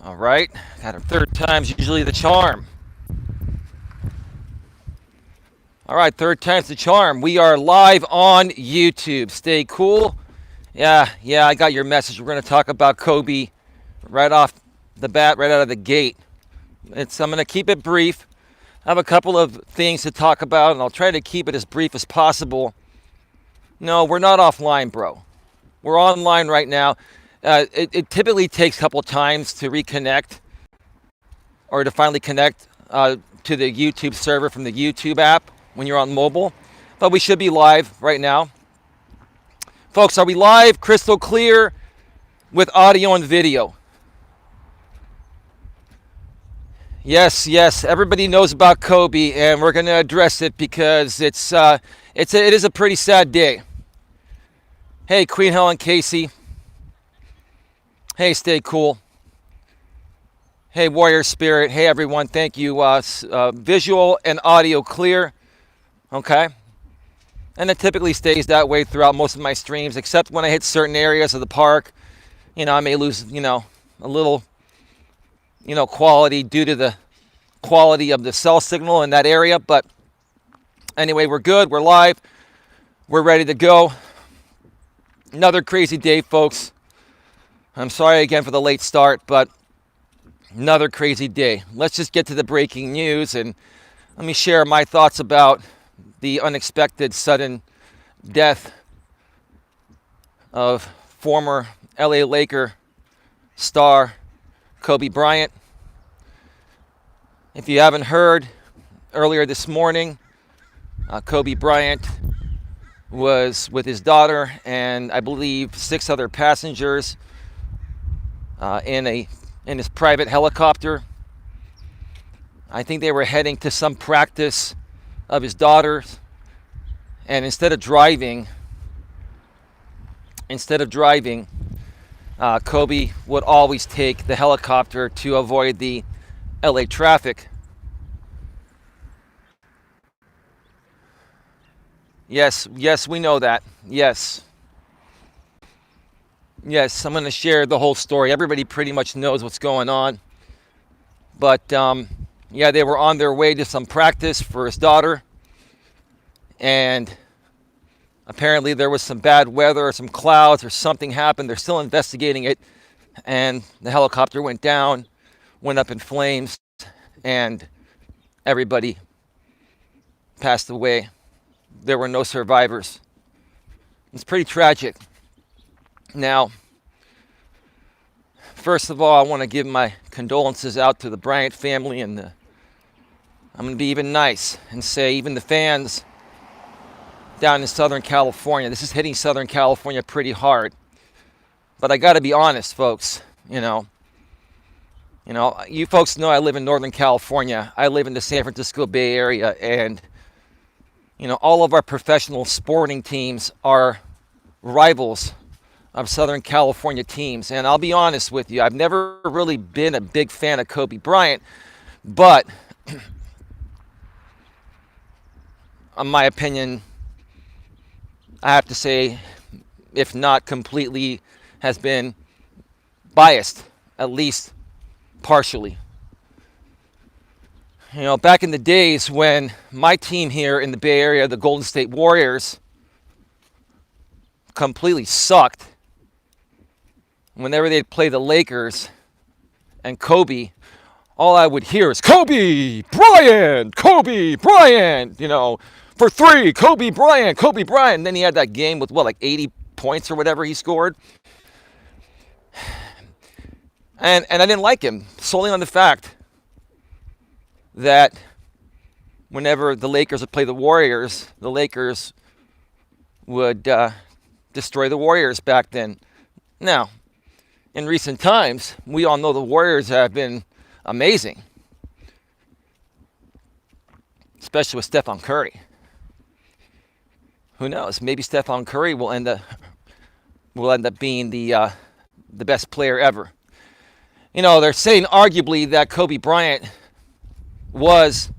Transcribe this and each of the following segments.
All right, got a third time's usually the charm. All right, third time's the charm. We are live on YouTube. Stay cool. Yeah, I got your message. We're going to talk about Kobe right off the bat, right out of the gate. I'm going to keep it brief. I have a couple of things to talk about, and I'll try to keep it as brief as possible. No, we're not offline, bro. We're online right now. It typically takes a couple times to reconnect or to finally connect to the YouTube server from the YouTube app when you're on mobile. But we should be live right now. Folks, are we live, crystal clear, with audio and video? Yes. Everybody knows about Kobe, and we're going to address it because it is a pretty sad day. Hey, Queen Helen Casey. Hey, stay cool. Hey, Warrior Spirit. Hey, everyone. Thank you. Visual and audio clear. Okay. And it typically stays that way throughout most of my streams, except when I hit certain areas of the park. I may lose, a little, quality due to the quality of the cell signal in that area. But anyway, we're good. We're live. We're ready to go. Another crazy day, folks. I'm sorry again for the late start, but another crazy day. Let's just get to the breaking news and let me share my thoughts about the unexpected sudden death of former LA Laker star Kobe Bryant. If you haven't heard, earlier this morning, Kobe Bryant was with his daughter and I believe 6 other passengers in his private helicopter. I think they were heading to some practice of his daughter, and instead of driving, Kobe would always take the helicopter to avoid the LA traffic. Yes, we know that. Yes, I'm going to share the whole story. Everybody pretty much knows what's going on. But, they were on their way to some practice for his daughter. And apparently there was some bad weather or some clouds or something happened. They're still investigating it. And the helicopter went down, went up in flames, and everybody passed away. There were no survivors. It's pretty tragic. Now, first of all, I want to give my condolences out to the Bryant family, and I'm going to be even nice and say even the fans down in Southern California. This is hitting Southern California pretty hard. But I got to be honest, folks. You folks know I live in Northern California. I live in the San Francisco Bay Area, and all of our professional sporting teams are rivals of Southern California teams. And I'll be honest with you, I've never really been a big fan of Kobe Bryant, but in my opinion, I have to say, if not completely, has been biased, at least partially. Back in the days when my team here in the Bay Area, the Golden State Warriors, completely sucked. Whenever they'd play the Lakers and Kobe, all I would hear is Kobe Bryant, for 3, Kobe Bryant. And then he had that game with 80 points or whatever he scored. And I didn't like him solely on the fact that whenever the Lakers would play the Warriors, the Lakers would destroy the Warriors back then. Now, in recent times, we all know the Warriors have been amazing, especially with Stephen Curry. Who knows? Maybe Stephen Curry will end up being the best player ever. They're saying arguably that Kobe Bryant was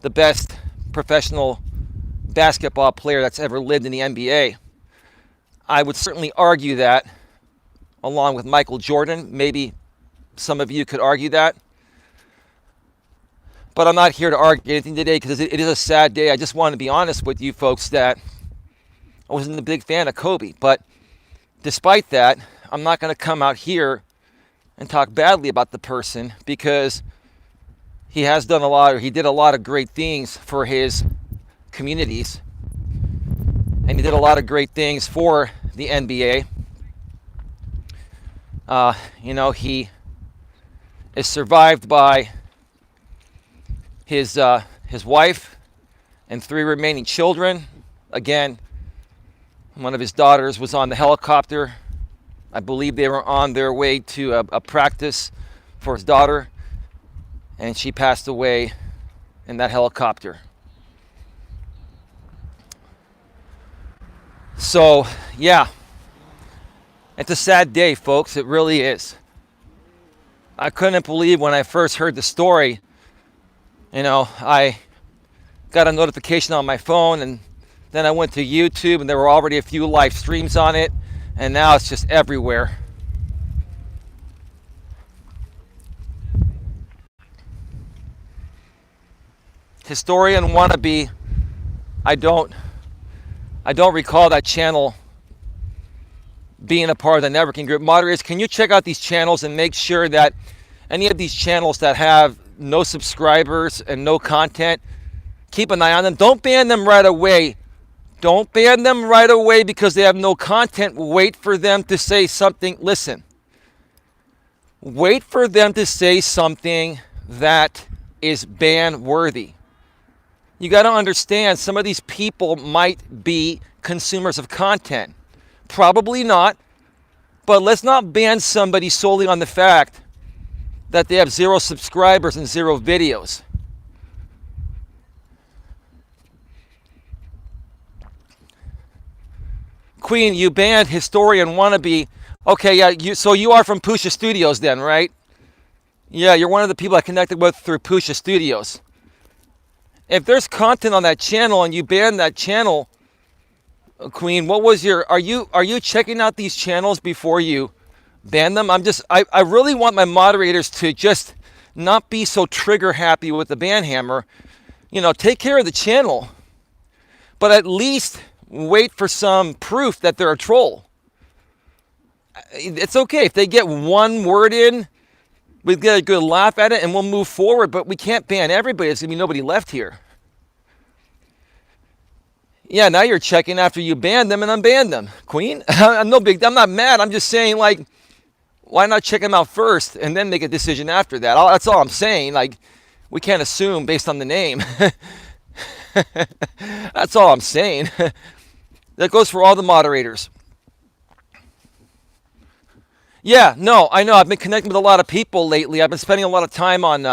the best professional basketball player that's ever lived in the NBA. I would certainly argue that, along with Michael Jordan, maybe some of you could argue that. But I'm not here to argue anything today because it is a sad day. I just want to be honest with you folks that I wasn't a big fan of Kobe. But despite that, I'm not going to come out here and talk badly about the person because he has done he did a lot of great things for his communities. And he did a lot of great things for the NBA. He is survived by his wife and 3 remaining children. Again, one of his daughters was on the helicopter. I believe they were on their way to a practice for his daughter, and she passed away in that helicopter. So, yeah, it's a sad day, folks. It really is. I couldn't believe when I first heard the story. I got a notification on my phone, and then I went to YouTube, and there were already a few live streams on it, and now it's just everywhere. Historian Wannabe, I don't recall that channel being a part of the networking group. Moderators, can you check out these channels and make sure that any of these channels that have no subscribers and no content, keep an eye on them. Don't ban them right away. Don't ban them right away because they have no content. Wait for them to say something. Listen. Wait for them to say something that is ban worthy. You got to understand, some of these people might be consumers of content. Probably not. But let's not ban somebody solely on the fact that they have 0 subscribers and 0 videos. Queen, you banned Historian Wannabe. Okay, yeah, so you are from Pusha Studios then, right? Yeah, you're one of the people I connected with through Pusha Studios. If there's content on that channel and you ban that channel, Queen, what was are you checking out these channels before you ban them? I really want my moderators to just not be so trigger happy with the ban hammer. Take care of the channel, but at least wait for some proof that they're a troll. It's okay if they get one word in, we get a good laugh at it and we'll move forward, but we can't ban everybody. There's gonna be nobody left here. Yeah, now you're checking after you banned them and unbanned them. Queen, I'm not mad. I'm just saying, why not check them out first and then make a decision after that? That's all I'm saying. We can't assume based on the name. That's all I'm saying. That goes for all the moderators. Yeah, no, I know. I've been connecting with a lot of people lately. I've been spending a lot of time on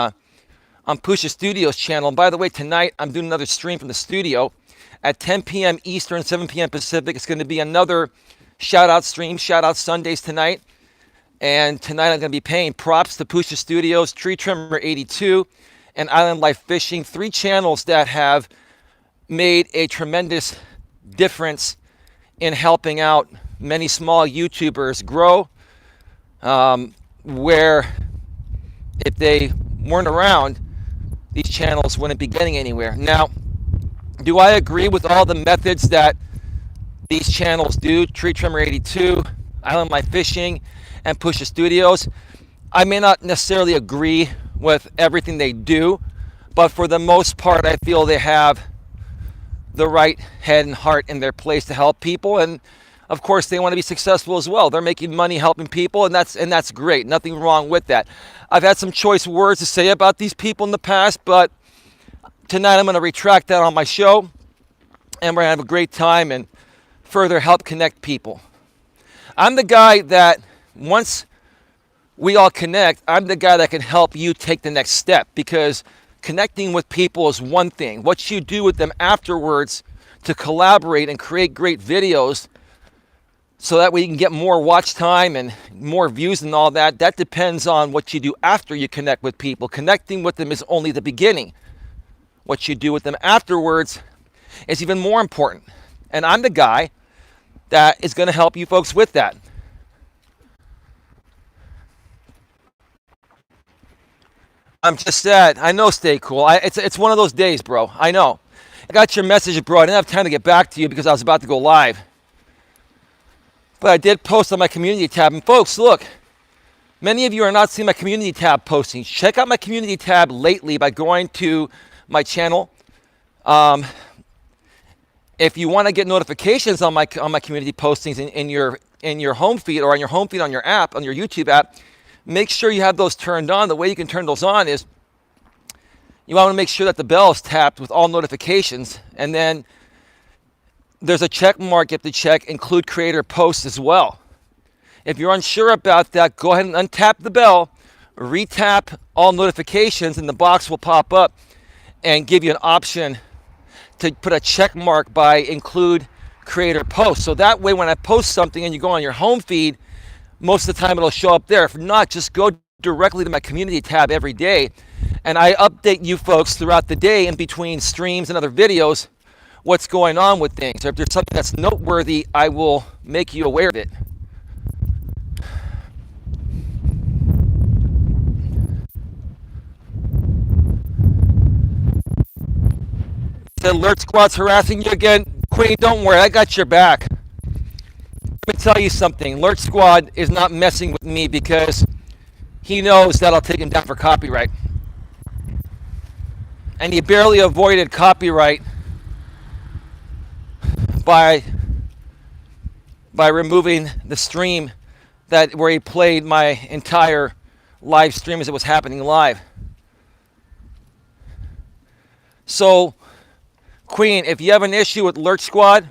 Pusha Studios channel. And by the way, tonight I'm doing another stream from the studio at 10 p.m. Eastern, 7 p.m. Pacific. It's going to be another shout-out stream, shout-out Sundays tonight. And tonight I'm going to be paying props to Pusha Studios, Tree Trimmer 82, and Island Life Fishing, 3 channels that have made a tremendous difference in helping out many small YouTubers grow, where if they weren't around, these channels wouldn't be getting anywhere. Now, do I agree with all the methods that these channels do? Tree Trimmer 82, Island Life Fishing, and Pusha Studios. I may not necessarily agree with everything they do, but for the most part, I feel they have the right head and heart in their place to help people. And of course, they want to be successful as well. They're making money helping people, and that's great. Nothing wrong with that. I've had some choice words to say about these people in the past, but tonight I'm going to retract that on my show, and we're going to have a great time and further help connect people. I'm the guy that once we all connect, I'm the guy that can help you take the next step, because connecting with people is one thing. What you do with them afterwards to collaborate and create great videos so that we can get more watch time and more views and all that, that depends on what you do after you connect with people. Connecting with them is only the beginning. What you do with them afterwards is even more important. And I'm the guy that is going to help you folks with that. I'm just sad. I know, stay cool. It's one of those days, bro. I know. I got your message, bro. I didn't have time to get back to you because I was about to go live. But I did post on my community tab. And folks, look, many of you are not seeing my community tab postings. Check out my community tab lately by going to my channel. If you want to get notifications on my community postings in your home feed or on your home feed on your app, on your YouTube app, make sure you have those turned on. The way you can turn those on is you want to make sure that the bell is tapped with all notifications, and then there's a check mark you have to check, include creator posts as well. If you're unsure about that, go ahead and untap the bell, retap all notifications, and the box will pop up and give you an option to put a check mark by include creator posts. So that way when I post something and you go on your home feed, most of the time it'll show up there. If not, just go directly to my community tab every day. And I update you folks throughout the day in between streams and other videos what's going on with things. Or if there's something that's noteworthy, I will make you aware of it. The alert squad's harassing you again. Queen, don't worry, I got your back. Let me tell you something. Alert squad is not messing with me because he knows that I'll take him down for copyright. And he barely avoided copyright by removing the stream where he played my entire live stream as it was happening live. So, Queen, if you have an issue with Alert Squad,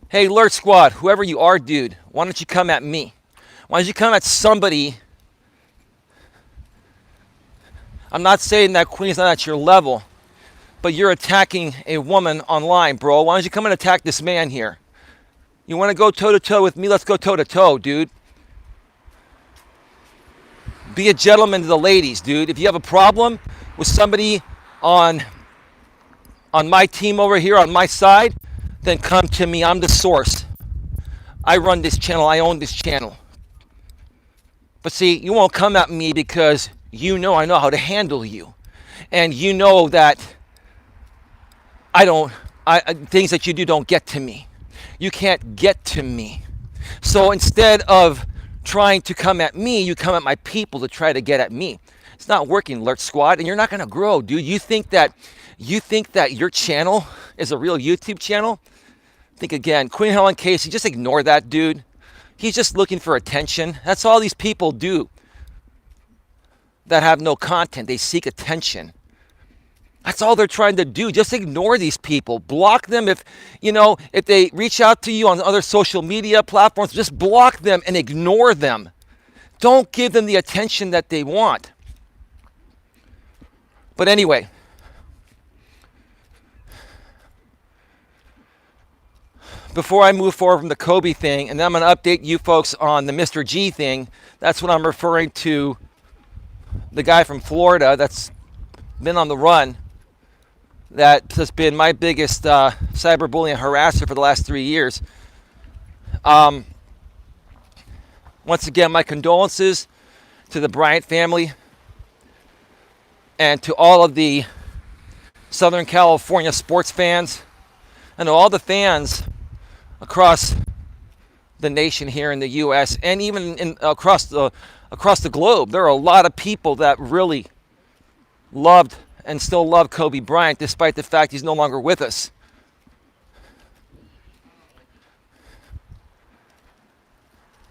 hey, Alert Squad, whoever you are, dude, why don't you come at me? Why don't you come at somebody? I'm not saying that Queen's not at your level, but you're attacking a woman online, bro. Why don't you come and attack this man here? You want to go toe-to-toe with me? Let's go toe-to-toe, dude. Be a gentleman to the ladies, dude. If you have a problem with somebody on my team over here, on my side, then come to me. I'm the source. I run this channel. I own this channel. But see, you won't come at me because you know I know how to handle you. And you know that things that you do don't get to me. You can't get to me. So instead of trying to come at me, you come at my people to try to get at me. It's not working, Alert Squad, and you're not going to grow, dude. You think that your channel is a real YouTube channel? Think again. Queen Helen Casey, just ignore that dude. He's just looking for attention. That's all these people do that have no content. They seek attention. That's all they're trying to do. Just ignore these people. Block them if they reach out to you on other social media platforms, just block them and ignore them. Don't give them the attention that they want. But anyway, before I move forward from the Kobe thing, and then I'm going to update you folks on the Mr. G thing, that's what I'm referring to, the guy from Florida that's been on the run, that has been my biggest cyberbullying harasser for the last 3 years. Once again, my condolences to the Bryant family and to all of the Southern California sports fans and to all the fans across the nation here in the U.S. and even across the globe. There are a lot of people that really loved and still love Kobe Bryant despite the fact he's no longer with us.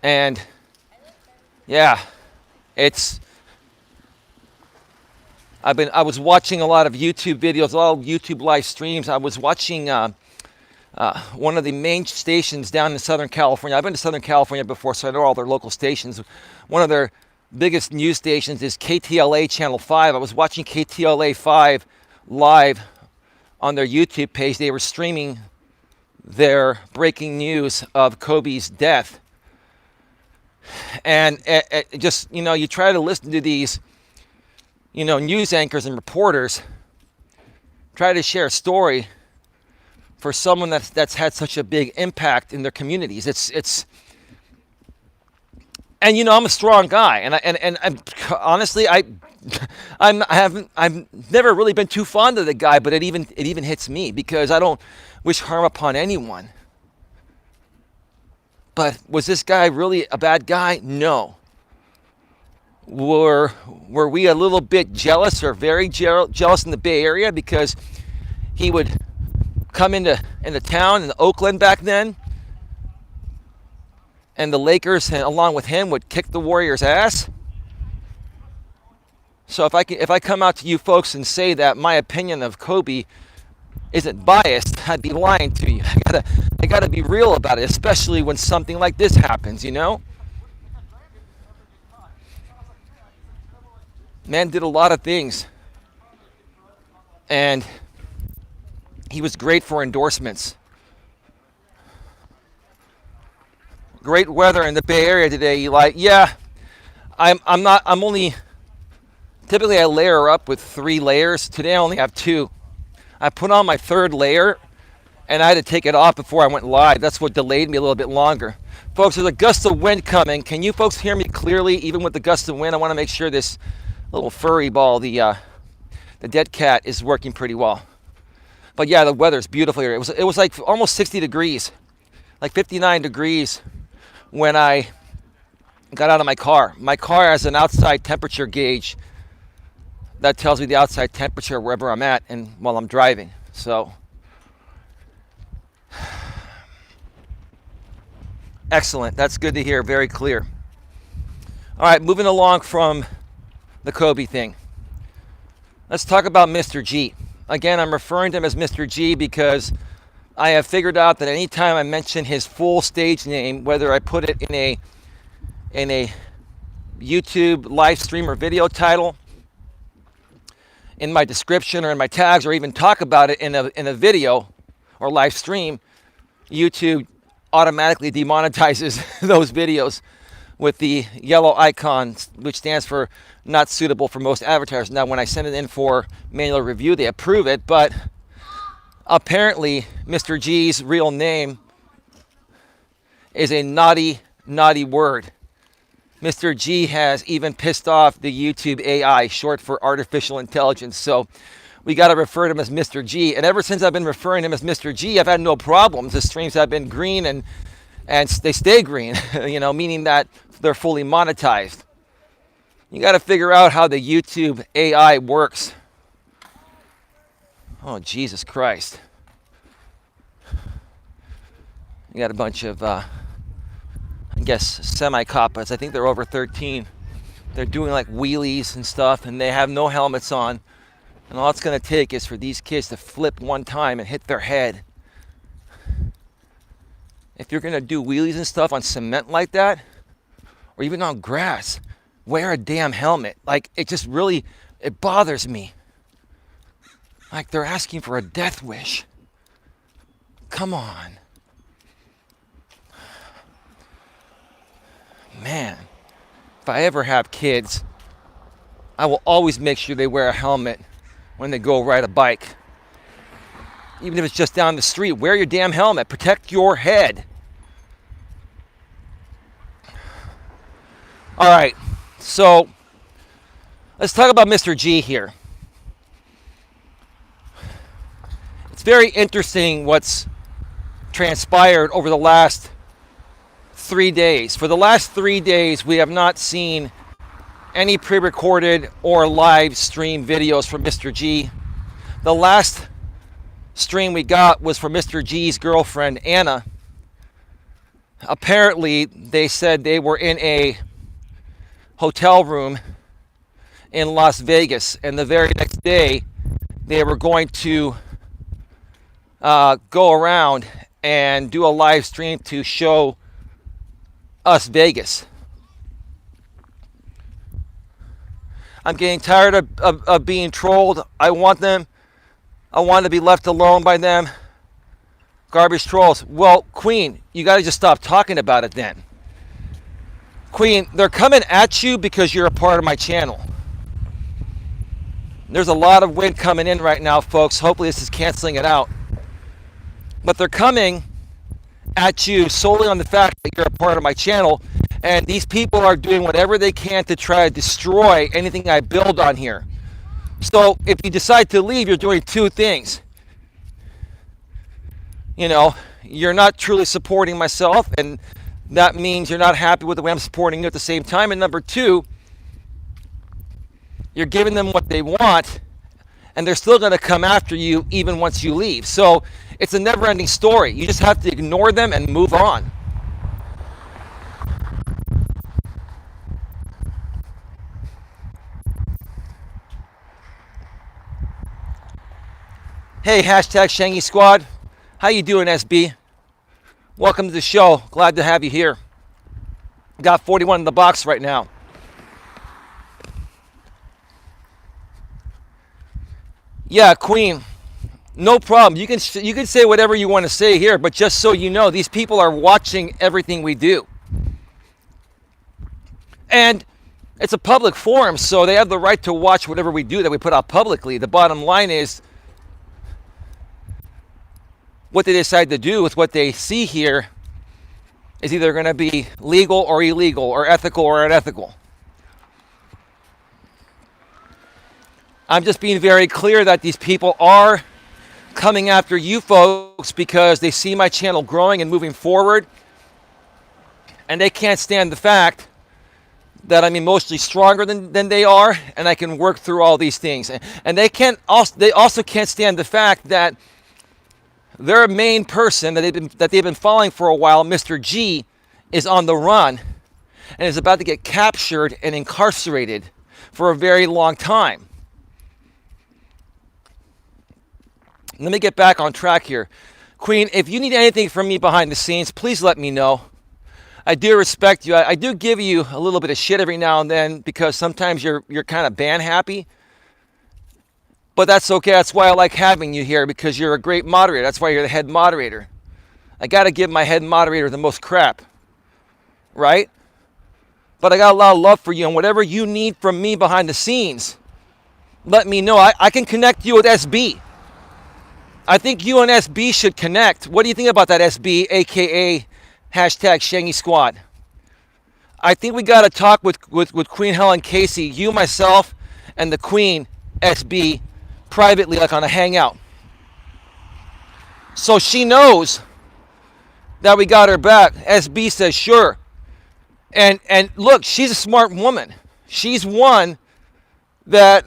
And yeah, I was watching a lot of YouTube videos, a lot of YouTube live streams. I was watching one of the main stations down in Southern California. I've been to Southern California before, so I know all their local stations. One of their biggest news stations is KTLA Channel 5. I was watching KTLA 5 live on their YouTube page. They were streaming their breaking news of Kobe's death. And just, you try to listen to these, news anchors and reporters, try to share a story for someone that's had such a big impact in their communities. And I'm a strong guy, and honestly, I I've never really been too fond of the guy, but it even hits me because I don't wish harm upon anyone. But was this guy really a bad guy? No. Were we a little bit jealous or very jealous in the Bay Area because he would come into town in Oakland back then, and the Lakers along with him would kick the Warriors' ass? So if I come out to you folks and say that my opinion of Kobe isn't biased, I'd be lying to you. I gotta be real about it, especially when something like this happens, you know? Man did a lot of things, and he was great for endorsements. Great weather in the Bay Area today, Eli. Yeah, I'm only, typically I layer up with 3 layers. Today I only have 2. I put on my 3rd layer, and I had to take it off before I went live. That's what delayed me a little bit longer. Folks, there's a gust of wind coming. Can you folks hear me clearly, even with the gust of wind? I want to make sure this little furry ball, the dead cat, is working pretty well. But yeah, the weather's beautiful here. It was like almost 60 degrees, like 59 degrees when I got out of my car. My car has an outside temperature gauge that tells me the outside temperature wherever I'm at and while I'm driving. So excellent. That's good to hear. Very clear. All right, moving along from the Kobe thing. Let's talk about Mr. G. Again, I'm referring to him as Mr. G because I have figured out that anytime I mention his full stage name, whether I put it in a YouTube live stream or video title, in my description or in my tags, or even talk about it in a video or live stream, YouTube automatically demonetizes those videos with the yellow icon, which stands for not suitable for most advertisers. Now, when I send it in for manual review, they approve it, but apparently Mr. G's real name is a naughty, naughty word. Mr. G has even pissed off the YouTube AI, short for artificial intelligence. So we got to refer to him as Mr. G. And ever since I've been referring to him as Mr. G, I've had no problems. The streams have been green and they stay green, meaning that they're fully monetized. You got to figure out how the YouTube AI works. Oh, Jesus Christ. You got a bunch of, semi-coppas. I think they're over 13. They're doing like wheelies and stuff, and they have no helmets on. And all it's going to take is for these kids to flip one time and hit their head. If you're going to do wheelies and stuff on cement like that, or even on grass, wear a damn helmet. Like, it just really, it bothers me. Like, they're asking for a death wish. Come on. Man, if I ever have kids, I will always make sure they wear a helmet when they go ride a bike. Even if it's just down the street, wear your damn helmet. Protect your head. All right, so let's talk about Mr. G here. It's very interesting what's transpired over the last 3 days. For the last 3 days, we have not seen any pre-recorded or live stream videos from Mr. G. The last stream we got was from Mr. G's girlfriend, Anna. Apparently, they said they were in a hotel room in Las Vegas, and the very next day, they were going to go around and do a live stream to show us Vegas. I'm getting tired of being trolled. I want to be left alone by them. Garbage trolls. Well, Queen, you got to just stop talking about it then. Queen, they're coming at you because you're a part of my channel. There's a lot of wind coming in right now, folks. Hopefully this is canceling it out. But they're coming at you solely on the fact that you're a part of my channel, And these people are doing whatever they can to try to destroy anything I build on here. So if you decide to leave, you're doing two things. You know, you're not truly supporting myself, and that means you're not happy with the way I'm supporting you at the same time. And number two, you're giving them what they want, and they're still going to come after you even once you leave. So it's a never-ending story. You just have to ignore them and move on. Hey, hashtag Shangy Squad. How you doing, SB? Welcome to the show. Glad to have you here. Got 41 in the box right now. Yeah, Queen. No problem. You can say whatever you want to say here, but just so you know, these people are watching everything we do. And it's a public forum, so they have the right to watch whatever we do that we put out publicly. The bottom line is what they decide to do with what they see here is either going to be legal or illegal, or ethical or unethical. I'm just being very clear that these people are coming after you folks because they see my channel growing and moving forward, and they can't stand the fact that I'm emotionally stronger than they are, and I can work through all these things. And they also can't stand the fact that their main person that they've been following for a while, Mr. G, is on the run and is about to get captured and incarcerated for a very long time. Let me get back on track here. Queen, if you need anything from me behind the scenes, please let me know. I do respect you. I do give you a little bit of shit every now and then because sometimes you're kind of band happy. But that's okay. That's why I like having you here, because you're a great moderator. That's why you're the head moderator. I got to give my head moderator the most crap, right? But I got a lot of love for you, and whatever you need from me behind the scenes, let me know. I can connect you with SB. I think you and SB should connect. What do you think about that, SB, a.k.a. hashtag Shangy Squad? I think we got to talk with Queen Helen Casey, you, myself, and the Queen, SB, privately, like on a hangout. So she knows that we got her back. SB says, sure. And look, she's a smart woman. She's one that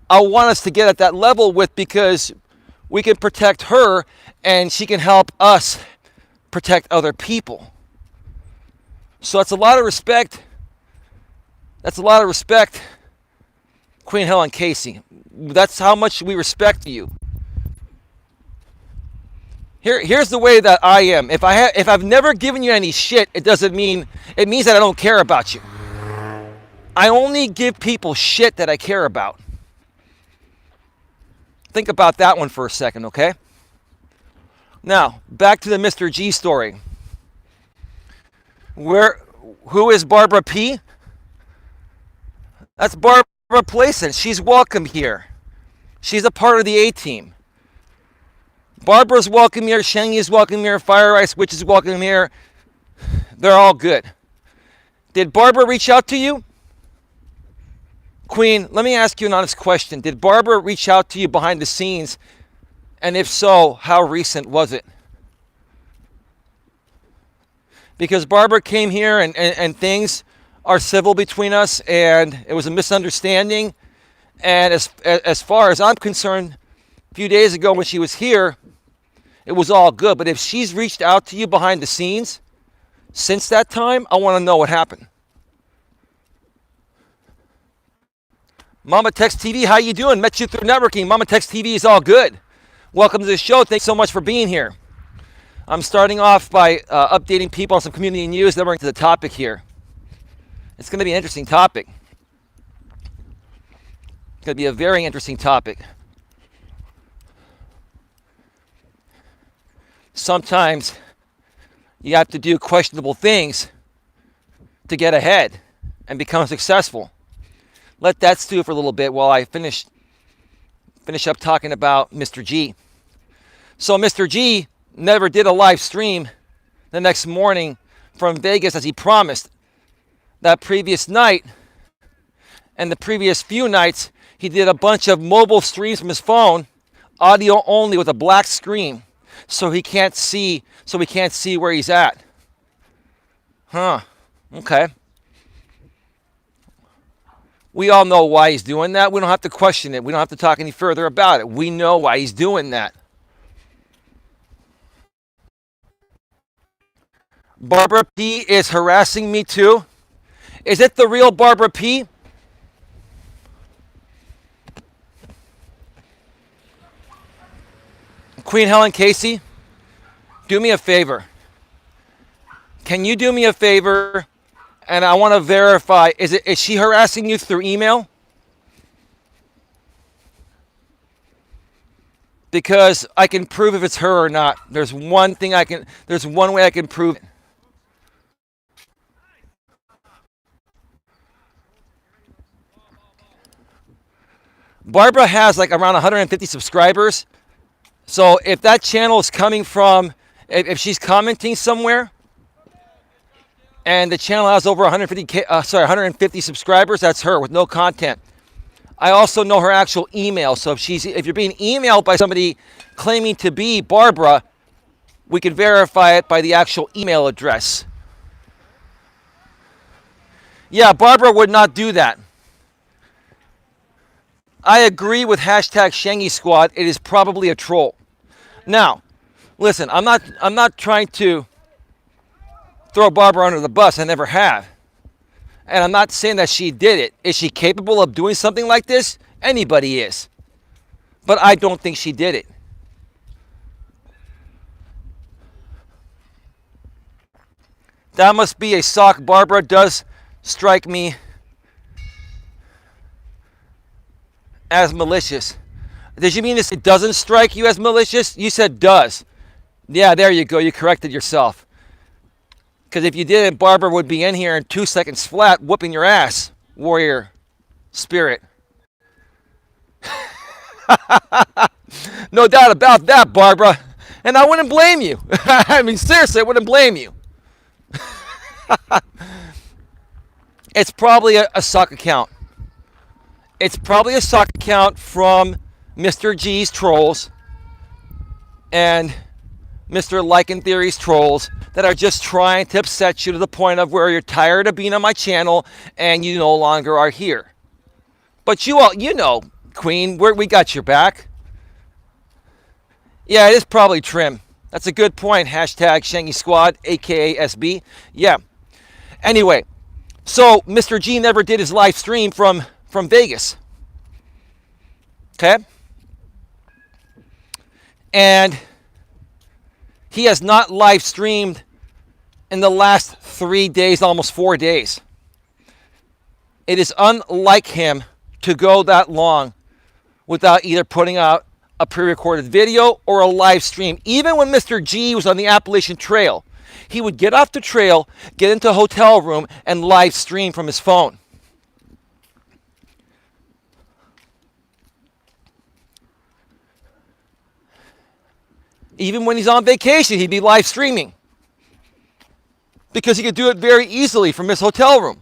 I want us to get at that level with, because we can protect her and she can help us protect other people. So that's a lot of respect. That's a lot of respect, Queen Helen Casey. That's how much we respect you. Here's the way that I am. If I've never given you any shit, it means that I don't care about you. I only give people shit that I care about. Think about that one for a second, okay? Now, back to the Mr. G story. Who is Barbara P? That's Barbara Playson. She's welcome here. She's a part of the A-team. Barbara's welcome here. Shangy's welcome here. Fire Ice Witch is welcome here. They're all good. Did Barbara reach out to you? Queen, let me ask you an honest question. Did Barbara reach out to you behind the scenes? And if so, how recent was it? Because Barbara came here and things are civil between us, and it was a misunderstanding. And as far as I'm concerned, a few days ago when she was here, it was all good. But if she's reached out to you behind the scenes since that time, I want to know what happened. Mama Text TV, how you doing? Met you through networking. Mama Text TV is all good. Welcome to the show. Thanks so much for being here. I'm starting off by updating people on some community news. Then we're into the topic here. It's going to be an interesting topic. It's going to be a very interesting topic. Sometimes you have to do questionable things to get ahead and become successful. Let that stew for a little bit while I finish up talking about Mr. G. So Mr. G never did a live stream the next morning from Vegas as he promised. that previous night and the previous few nights, he did a bunch of mobile streams from his phone, audio only with a black screen, so we can't see where he's at. Huh. Okay. We all know why he's doing that. We don't have to question it. We don't have to talk any further about it. We know why he's doing that. Barbara P is harassing me too. Is it the real Barbara P? Queen Helen Casey, do me a favor. Can you do me a favor? And I want to verify, is she harassing you through email? Because I can prove if it's her or not. There's one way I can prove it. Barbara has like around 150 subscribers. So if that channel is coming from, if she's commenting somewhere, and the channel has over 150 subscribers, that's her with no content. I also know her actual email. So if you're being emailed by somebody claiming to be Barbara, we can verify it by the actual email address. Yeah, Barbara would not do that. I agree with hashtag Shangy Squad. It is probably a troll. Now, listen, I'm not trying to throw Barbara under the bus. I never have. And I'm not saying that she did it. Is she capable of doing something like this? Anybody is. But I don't think she did it. That must be a sock. Barbara does strike me as malicious. Did you mean this? It doesn't strike you as malicious? You said does. Yeah, there you go. You corrected yourself. Because if you didn't, Barbara would be in here in 2 seconds flat, whooping your ass, warrior spirit. No doubt about that, Barbara. And I wouldn't blame you. I mean, seriously, I wouldn't blame you. It's probably a sock account. It's probably a sock account from Mr. G's trolls and Mr. Lycan Theory's trolls that are just trying to upset you to the point of where you're tired of being on my channel and you no longer are here. But you know, Queen, we got your back. Yeah, it is probably trim. That's a good point. Hashtag Shangy Squad, aka SB. Yeah. Anyway, so Mr. G never did his live stream from Vegas. Okay? And he has not live streamed in the last 3 days, almost 4 days. It is unlike him to go that long without either putting out a pre-recorded video or a live stream. Even when Mr. G was on the Appalachian Trail, he would get off the trail, get into a hotel room, and live stream from his phone. Even when he's on vacation, he'd be live streaming. Because he could do it very easily from his hotel room.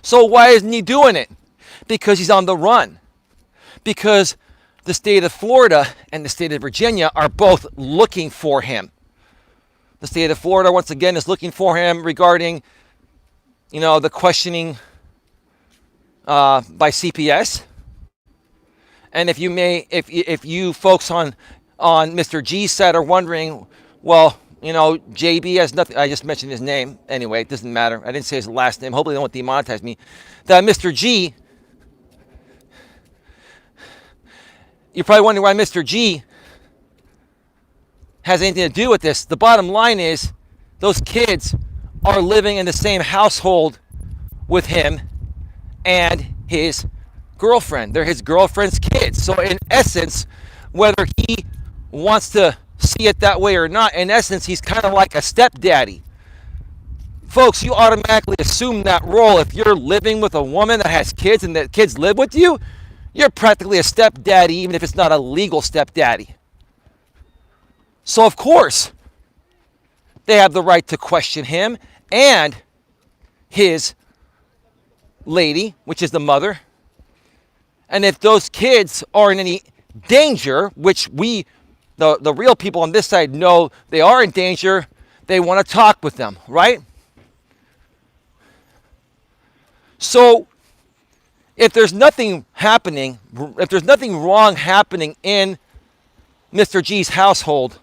So why isn't he doing it? Because he's on the run. Because the state of Florida and the state of Virginia are both looking for him. The state of Florida, once again, is looking for him regarding, the questioning by CPS. And if you folks on Mr. G's side are wondering, well, JB has nothing. I just mentioned his name. Anyway, it doesn't matter. I didn't say his last name. Hopefully they won't demonetize me. That Mr. G, you're probably wondering why Mr. G has anything to do with this. The bottom line is those kids are living in the same household with him and his girlfriend. They're his girlfriend's kids. So in essence, whether he wants to see it that way or not, in essence, he's kind of like a stepdaddy. Folks, you automatically assume that role. If you're living with a woman that has kids and that kids live with you, you're practically a stepdaddy, even if it's not a legal stepdaddy. So, of course, they have the right to question him, and his lady, which is the mother. And if those kids are in any danger, which the real people on this side know they are in danger, they want to talk with them, right? So if there's nothing happening, if there's nothing wrong happening in Mr. G's household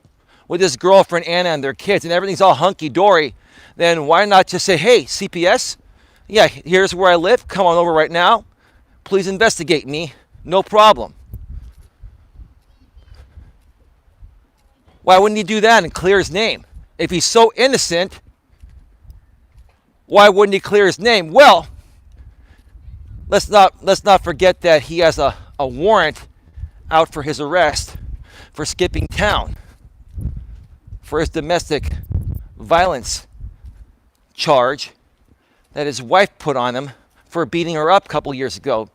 with his girlfriend Anna and their kids and everything's all hunky-dory, then why not just say, hey, CPS, yeah, here's where I live. Come on over right now. Please investigate me. No problem. Why wouldn't he do that and clear his name? If he's so innocent, why wouldn't he clear his name? Well, let's not forget that he has a warrant out for his arrest for skipping town for his domestic violence charge that his wife put on him for beating her up a couple years ago.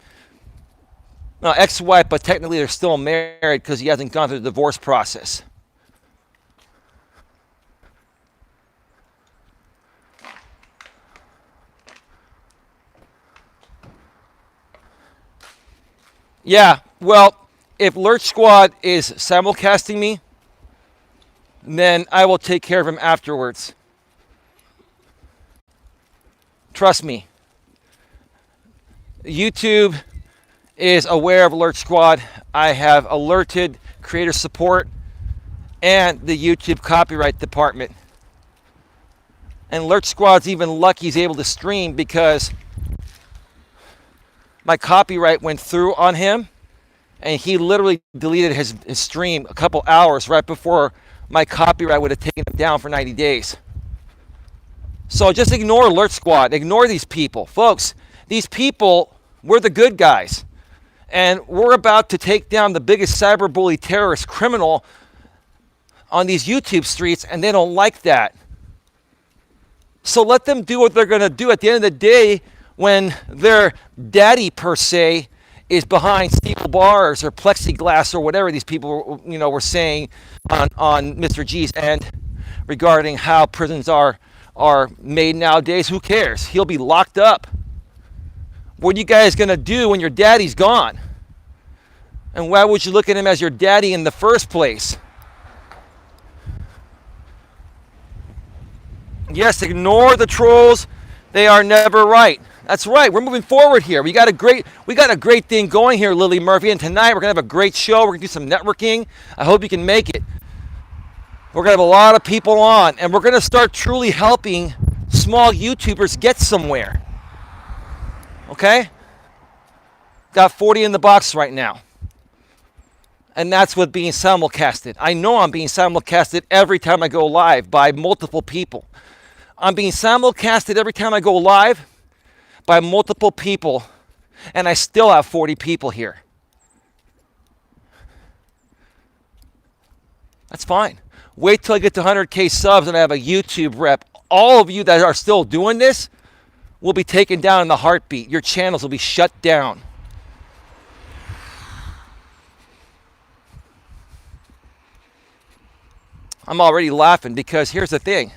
No, ex-wife, but technically they're still married because he hasn't gone through the divorce process. Yeah, well, if Lurch Squad is simulcasting me, then I will take care of him afterwards. Trust me. YouTube is aware of Lurch Squad. I have alerted creator support and the YouTube copyright department. And Lurch Squad's even lucky he's able to stream because my copyright went through on him and he literally deleted his stream a couple hours right before my copyright would have taken him down for 90 days. So just ignore Alert Squad. Ignore these people. Folks, these people, we're the good guys. And we're about to take down the biggest cyberbully terrorist criminal on these YouTube streets, and they don't like that. So let them do what they're going to do. At the end of the day, when their daddy, per se, is behind steel bars or plexiglass or whatever these people were saying on Mr. G's end regarding how prisons are made nowadays, who cares? He'll be locked up. What are you guys going to do when your daddy's gone? And why would you look at him as your daddy in the first place? Yes, ignore the trolls. They are never right. That's right. We're moving forward here. We got a great thing going here, Lily Murphy. And tonight we're going to have a great show. We're going to do some networking. I hope you can make it. We're going to have a lot of people on. And we're going to start truly helping small YouTubers get somewhere. Okay? Got 40 in the box right now. And that's with being simulcasted. I know I'm being simulcasted every time I go live by multiple people. I'm being simulcasted every time I go live by multiple people, and I still have 40 people here. That's fine. Wait till I get to 100K subs and I have a YouTube rep. All of you that are still doing this will be taken down in the heartbeat. Your channels will be shut down. I'm already laughing because here's the thing.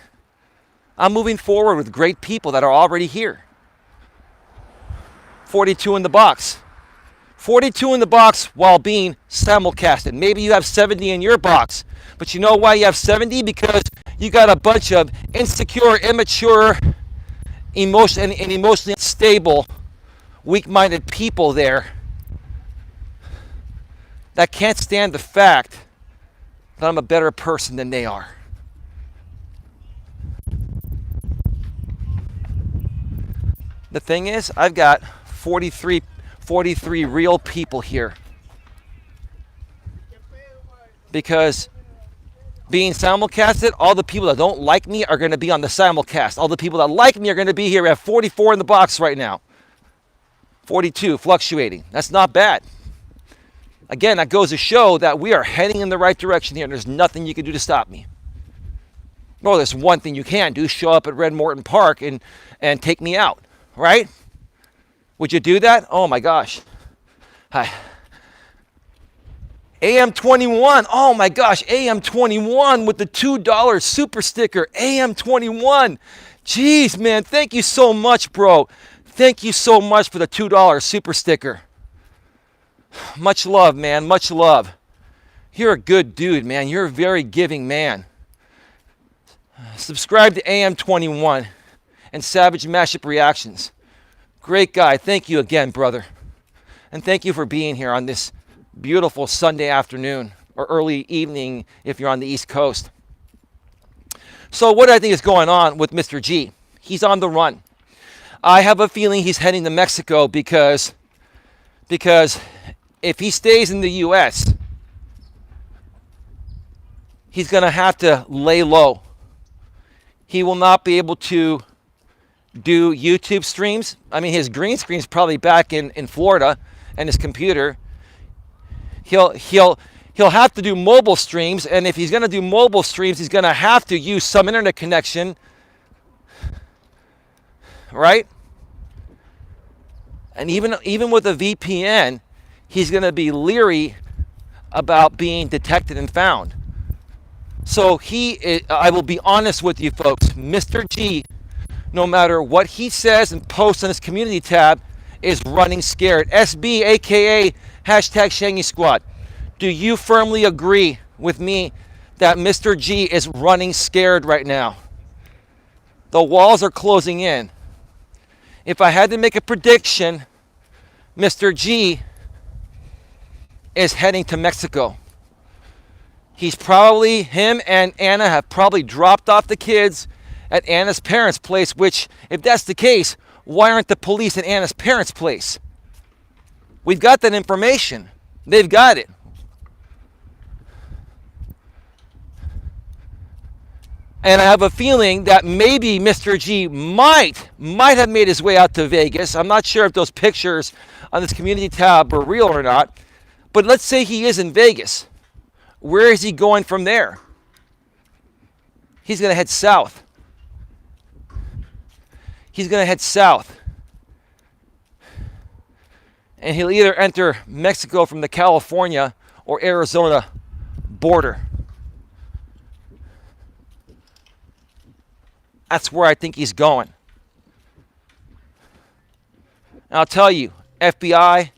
I'm moving forward with great people that are already here. 42 in the box. 42 in the box while being simulcasted. Maybe you have 70 in your box. But you know why you have 70? Because you got a bunch of insecure, immature, emotionally unstable, weak-minded people there that can't stand the fact that I'm a better person than they are. The thing is, I've got 43 real people here. Because being simulcasted, all the people that don't like me are going to be on the simulcast. All the people that like me are going to be here. We have 44 in the box right now. 42, fluctuating. That's not bad. Again, that goes to show that we are heading in the right direction here, and there's nothing you can do to stop me. Well, there's one thing you can do, show up at Red Morton Park and take me out, right? Would you do that? Oh my gosh. Hi. AM21, oh my gosh, AM21 with the $2 super sticker. AM21, Jeez, man, thank you so much, bro. Thank you so much for the $2 super sticker. Much love, man, much love. You're a good dude, man. You're a very giving man. Subscribe to AM21 and Savage Mashup Reactions. Great guy. Thank you again, brother. And thank you for being here on this beautiful Sunday afternoon or early evening if you're on the East Coast. So what I think is going on with Mr. G, he's on the run. I have a feeling he's heading to Mexico because if he stays in the U.S., he's going to have to lay low. He will not be able to do YouTube streams. I mean, his green screen's probably back in Florida and his computer. He'll have to do mobile streams, and if he's going to do mobile streams, he's going to have to use some internet connection, right? And even with a VPN, he's going to be leery about being detected and found. So I will be honest with you folks, Mr. G, no matter what he says and posts on his community tab, is running scared. SB, aka hashtag Shangy Squad. Do you firmly agree with me that Mr. G is running scared right now? The walls are closing in. If I had to make a prediction, Mr. G is heading to Mexico. Him and Anna have probably dropped off the kids at Anna's parents' place, which, if that's the case, why aren't the police at Anna's parents' place? We've got that information. They've got it. And I have a feeling that maybe Mr. G might have made his way out to Vegas. I'm not sure if those pictures on this community tab are real or not. But let's say he is in Vegas. Where is he going from there? He's going to head south. He's going to head south. And he'll either enter Mexico from the California or Arizona border. That's where I think he's going. And I'll tell you, FBI,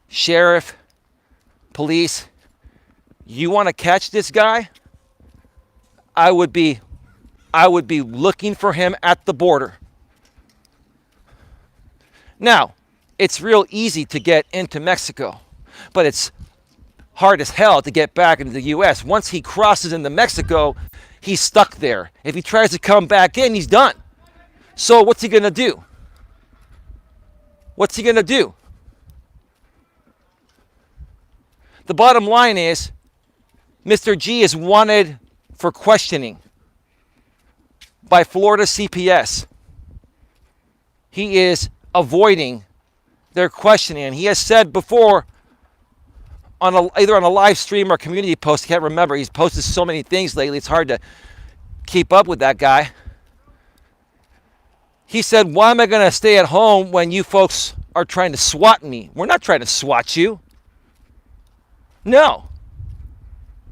sheriff, police, you want to catch this guy? I would be looking for him at the border. Now, it's real easy to get into Mexico, but it's hard as hell to get back into the U.S. Once he crosses into Mexico, he's stuck there. If he tries to come back in, he's done. So what's he going to do? What's he going to do? The bottom line is, Mr. G is wanted for questioning by Florida CPS. He is avoiding their questioning. And he has said before, either on a live stream or community post, I can't remember. He's posted so many things lately, it's hard to keep up with that guy. He said, why am I going to stay at home when you folks are trying to SWAT me? We're not trying to SWAT you. No,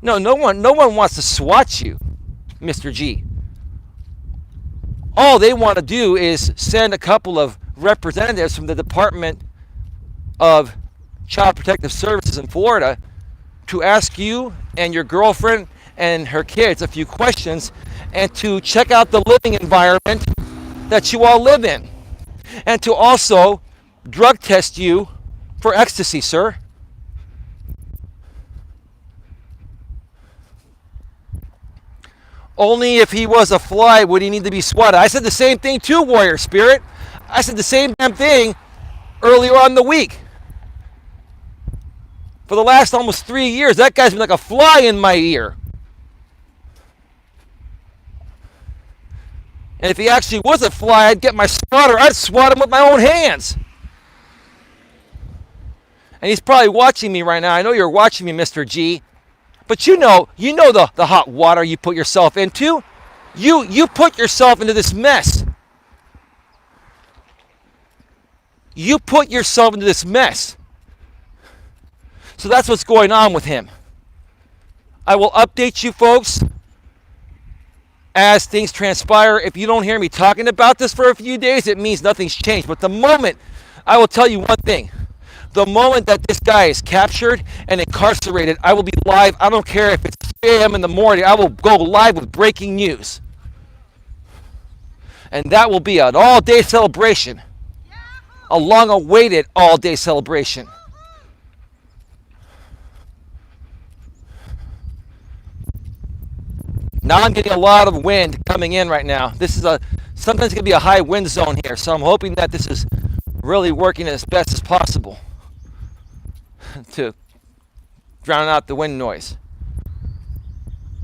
no one wants to SWAT you, Mr. G. All they want to do is send a couple of representatives from the Department of Child Protective Services in Florida to ask you and your girlfriend and her kids a few questions and to check out the living environment that you all live in, and to also drug test you for ecstasy, sir. Only if he was a fly would he need to be swatted. I said the same thing too, Warrior Spirit. I said the same damn thing earlier on in the week. For the last almost 3 years, that guy's been like a fly in my ear. And if he actually was a fly, I'd get my swatter. I'd swat him with my own hands. And he's probably watching me right now. I know you're watching me, Mr. G. But you know the hot water you put yourself into. You put yourself into this mess. You put yourself into this mess. So that's what's going on with him. I will update you folks as things transpire. If you don't hear me talking about this for a few days, it means nothing's changed. But the moment, I will tell you one thing, the moment that this guy is captured and incarcerated, I will be live. I don't care if it's 3 a.m. in the morning. I will go live with breaking news. And that will be an all-day celebration, a long-awaited all-day celebration. Now I'm getting a lot of wind coming in right now. This is sometimes going to be a high wind zone here, so I'm hoping that this is really working as best as possible to drown out the wind noise.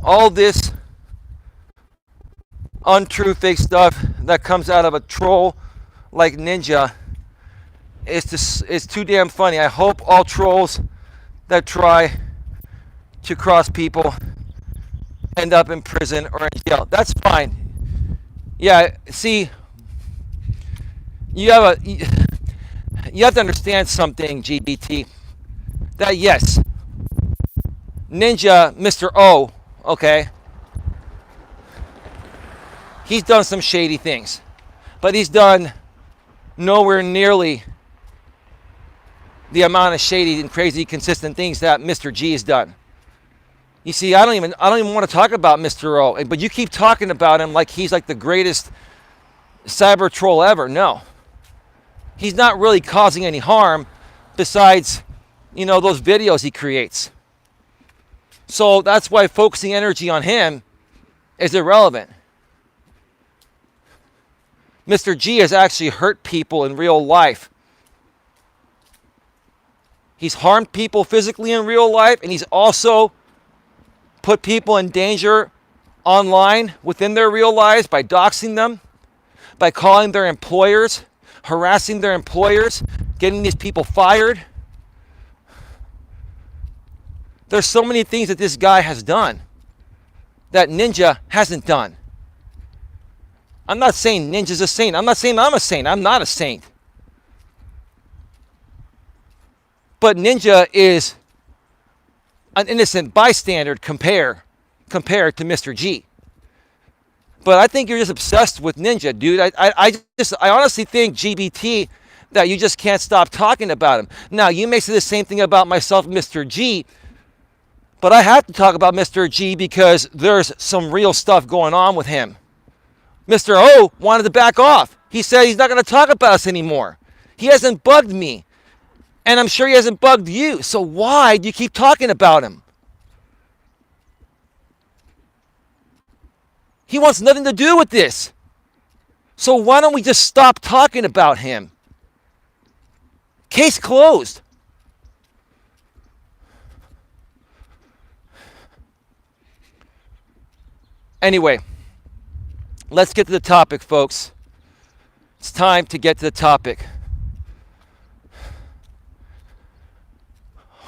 All this untrue fake stuff that comes out of a troll like Ninja is too damn funny. I hope all trolls that try to cross people end up in prison or in jail. That's fine. Yeah, see, you have to understand something, GBT. That yes, Ninja, Mr. O, okay, he's done some shady things, but he's done nowhere nearly the amount of shady and crazy consistent things that Mr. G has done. You see, I don't even want to talk about Mr. O, but you keep talking about him like he's like the greatest cyber troll ever. No. He's not really causing any harm besides, those videos he creates. So that's why focusing energy on him is irrelevant. Mr. G has actually hurt people in real life. He's harmed people physically in real life, and he's also put people in danger online within their real lives by doxing them, by calling their employers, harassing their employers, getting these people fired. There's so many things that this guy has done that Ninja hasn't done. I'm not saying Ninja's a saint. I'm not saying I'm a saint. I'm not a saint. But Ninja is an innocent bystander compared to Mr. G. But I think you're just obsessed with Ninja, dude. I honestly think, GBT, that you just can't stop talking about him. Now, you may say the same thing about myself, Mr. G, but I have to talk about Mr. G because there's some real stuff going on with him. Mr. O wanted to back off. He said he's not going to talk about us anymore. He hasn't bugged me. And I'm sure he hasn't bugged you. So why do you keep talking about him? He wants nothing to do with this. So why don't we just stop talking about him? Case closed. Anyway, let's get to the topic, folks. It's time to get to the topic.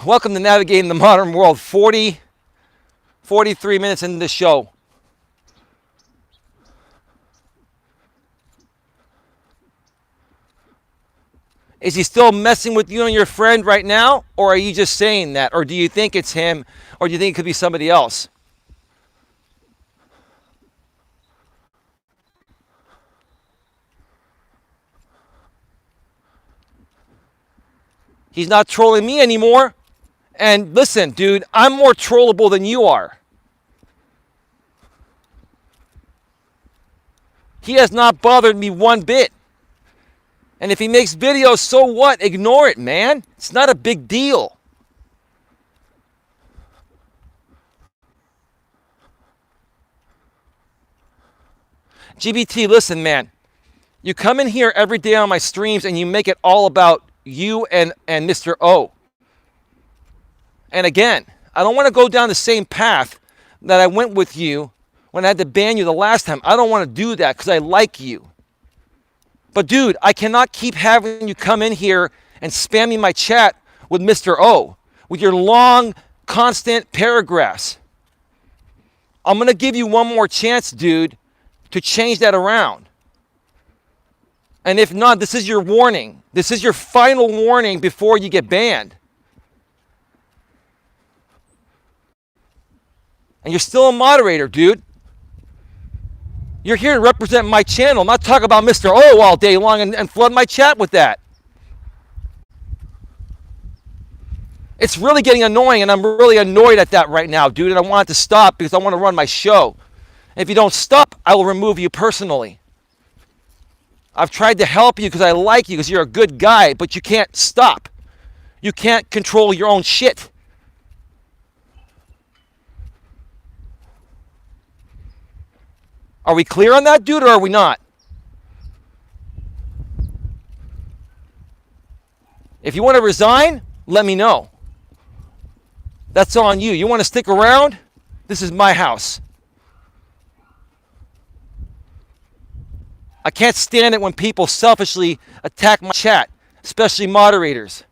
Welcome to Navigating the Modern World. 43 minutes into the show. Is he still messing with you and your friend right now? Or are you just saying that? Or do you think it's him? Or do you think it could be somebody else? He's not trolling me anymore. And listen, dude, I'm more trollable than you are. He has not bothered me one bit. And if he makes videos, so what? Ignore it, man. It's not a big deal. GBT, listen, man. You come in here every day on my streams and you make it all about you and Mr. O. And again, I don't want to go down the same path that I went with you when I had to ban you the last time. I don't want to do that because I like you. But dude, I cannot keep having you come in here and spamming my chat with Mr. O, with your long, constant paragraphs. I'm going to give you one more chance, dude, to change that around. And if not, this is your warning. This is your final warning before you get banned. And you're still a moderator, dude. You're here to represent my channel. I'm not talking about Mr. O all day long and flood my chat with that. It's really getting annoying, and I'm really annoyed at that right now, dude, and I want it to stop because I want to run my show. If you don't stop, I will remove you personally. I've tried to help you because I like you, because you're a good guy, but you can't stop. You can't control your own shit. Are we clear on that, dude, or are we not? If you want to resign, let me know. That's on you. You want to stick around? This is my house. I can't stand it when people selfishly attack my chat, especially moderators.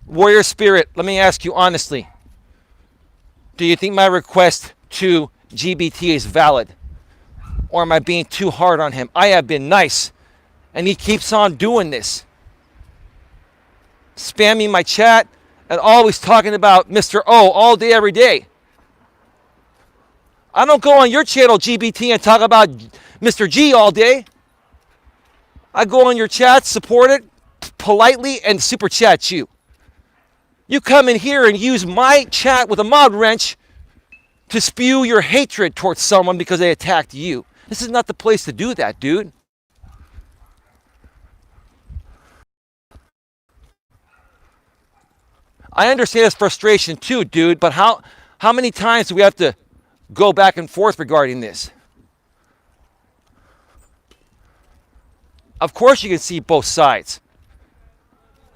Warrior Spirit, let me ask you honestly. Do you think my request to GBT is valid? Or am I being too hard on him? I have been nice, and he keeps on doing this. Spamming my chat and always talking about Mr. O all day, every day. I don't go on your channel, GBT, and talk about Mr. G all day. I go on your chat, support it politely, and super chat you. You come in here and use my chat with a mod wrench to spew your hatred towards someone because they attacked you. This is not the place to do that, dude. I understand his frustration too, dude, but how many times do we have to go back and forth regarding this? Of course you can see both sides.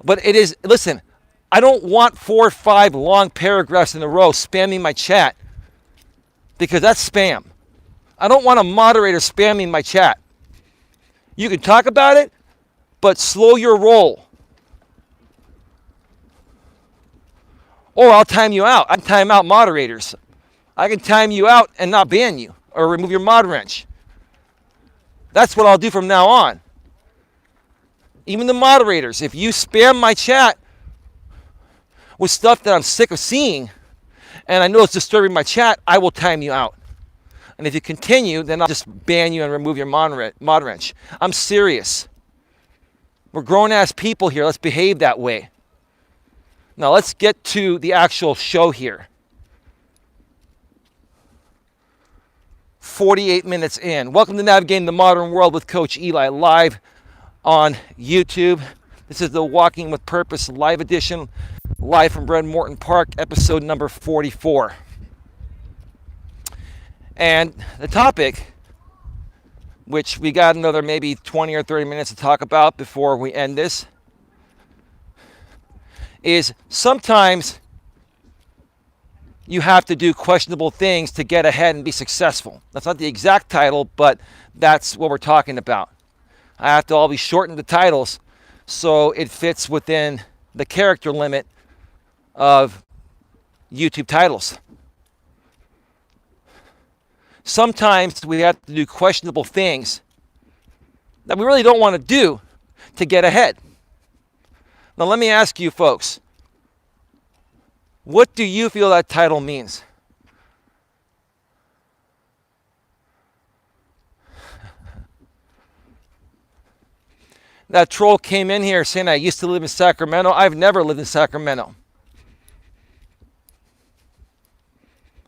But it is, listen, I don't want 4 or 5 long paragraphs in a row spamming my chat because that's spam. I don't want a moderator spamming my chat. You can talk about it, but slow your roll. Or I'll time you out. I can time out moderators. I can time you out and not ban you or remove your mod wrench. That's what I'll do from now on. Even the moderators, if you spam my chat with stuff that I'm sick of seeing and I know it's disturbing my chat, I will time you out. And if you continue, then I'll just ban you and remove your mod wrench. I'm serious. We're grown-ass people here. Let's behave that way. Now let's get to the actual show here. 48 minutes in. Welcome to Navigating the Modern World with Coach Eli, live on YouTube. This is the Walking with Purpose live edition, live from Brent Morton Park, episode number 44. And the topic, which we got another maybe 20 or 30 minutes to talk about before we end this, is sometimes you have to do questionable things to get ahead and be successful. That's not the exact title, but that's what we're talking about. I have to always shorten the titles so it fits within the character limit of YouTube titles. Sometimes we have to do questionable things that we really don't want to do to get ahead. Now let me ask you folks, what do you feel that title means? That troll came in here saying I used to live in Sacramento. I've never lived in Sacramento.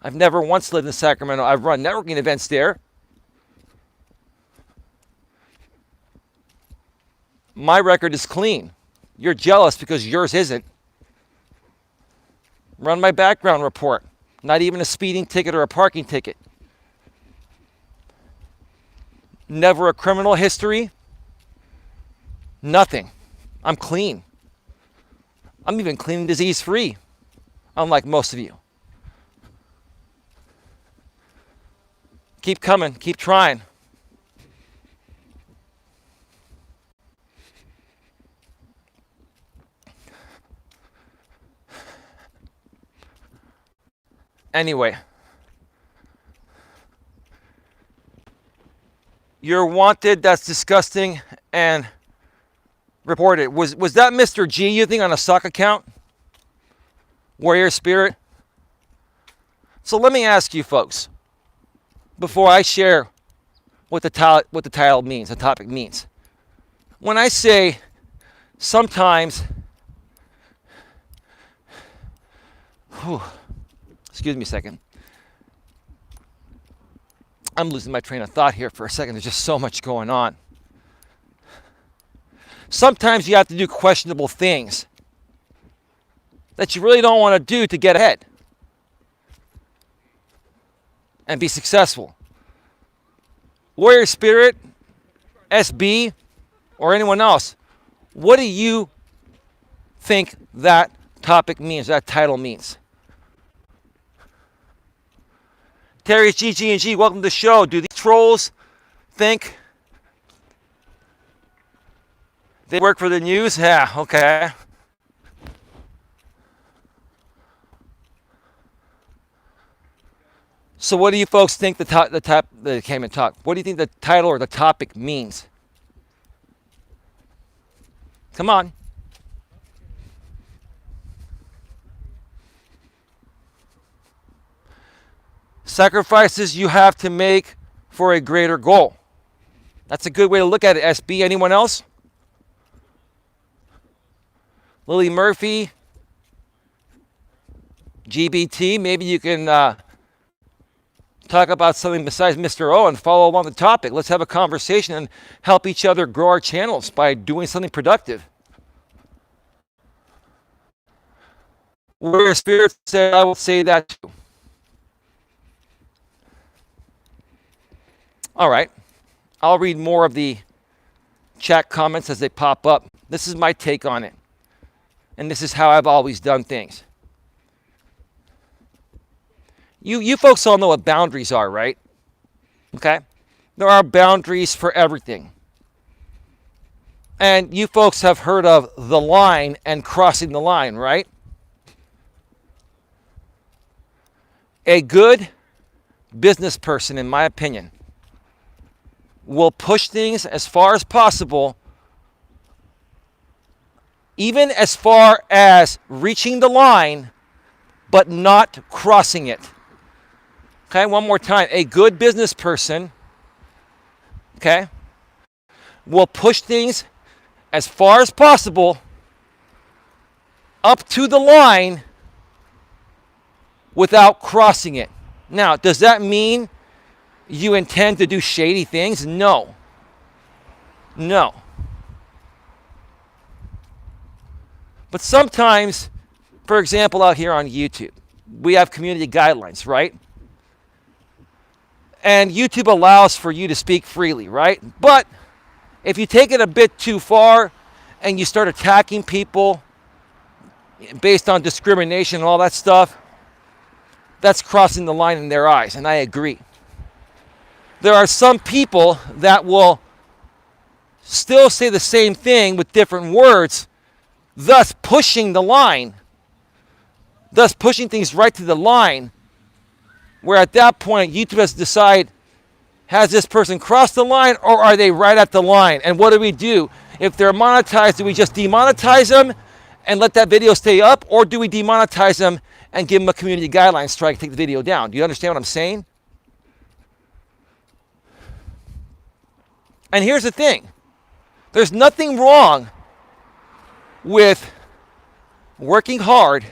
I've never once lived in Sacramento. I've run networking events there. My record is clean. You're jealous because yours isn't. Run my background report. Not even a speeding ticket or a parking ticket. Never a criminal history. Nothing. I'm clean. I'm even clean and disease free, unlike most of you. Keep coming, keep trying. Anyway, you're wanted, that's disgusting, and reported. Was that Mr. G, you think, on a sock account? Warrior Spirit? So let me ask you folks, before I share what the title means, the topic means. When I say sometimes, excuse me a second. I'm losing my train of thought here for a second. There's just so much going on. Sometimes you have to do questionable things that you really don't want to do to get ahead and be successful. Warrior Spirit, SB, or anyone else, what do you think that topic means, that title means? Terry's GG&G, welcome to the show. Do these trolls think they work for the news? Yeah, okay. So what do you folks think what do you think the title or the topic means? Come on. Sacrifices you have to make for a greater goal. That's a good way to look at it, SB. Anyone else? Lily Murphy, GBT, maybe you can talk about something besides Mr. O and follow along the topic. Let's have a conversation and help each other grow our channels by doing something productive. Warrior Spirit said, I will say that too. All right. I'll read more of the chat comments as they pop up. This is my take on it. And this is how I've always done things. You folks all know what boundaries are, right? Okay? There are boundaries for everything. And you folks have heard of the line and crossing the line, right? A good business person, in my opinion, will push things as far as possible, even as far as reaching the line, but not crossing it. Okay, one more time. A good business person, okay, will push things as far as possible up to the line without crossing it. Now, does that mean you intend to do shady things? No. No. But sometimes, for example, out here on YouTube, we have community guidelines, right? And YouTube allows for you to speak freely, right? But if you take it a bit too far and you start attacking people based on discrimination and all that stuff, that's crossing the line in their eyes, and I agree. There are some people that will still say the same thing with different words, thus pushing the line, thus pushing things right to the line, where at that point YouTube has to decide, has this person crossed the line or are they right at the line? And what do? If they're monetized, do we just demonetize them and let that video stay up, or do we demonetize them and give them a community guideline strike, take the video down? Do you understand what I'm saying? And here's the thing. There's nothing wrong with working hard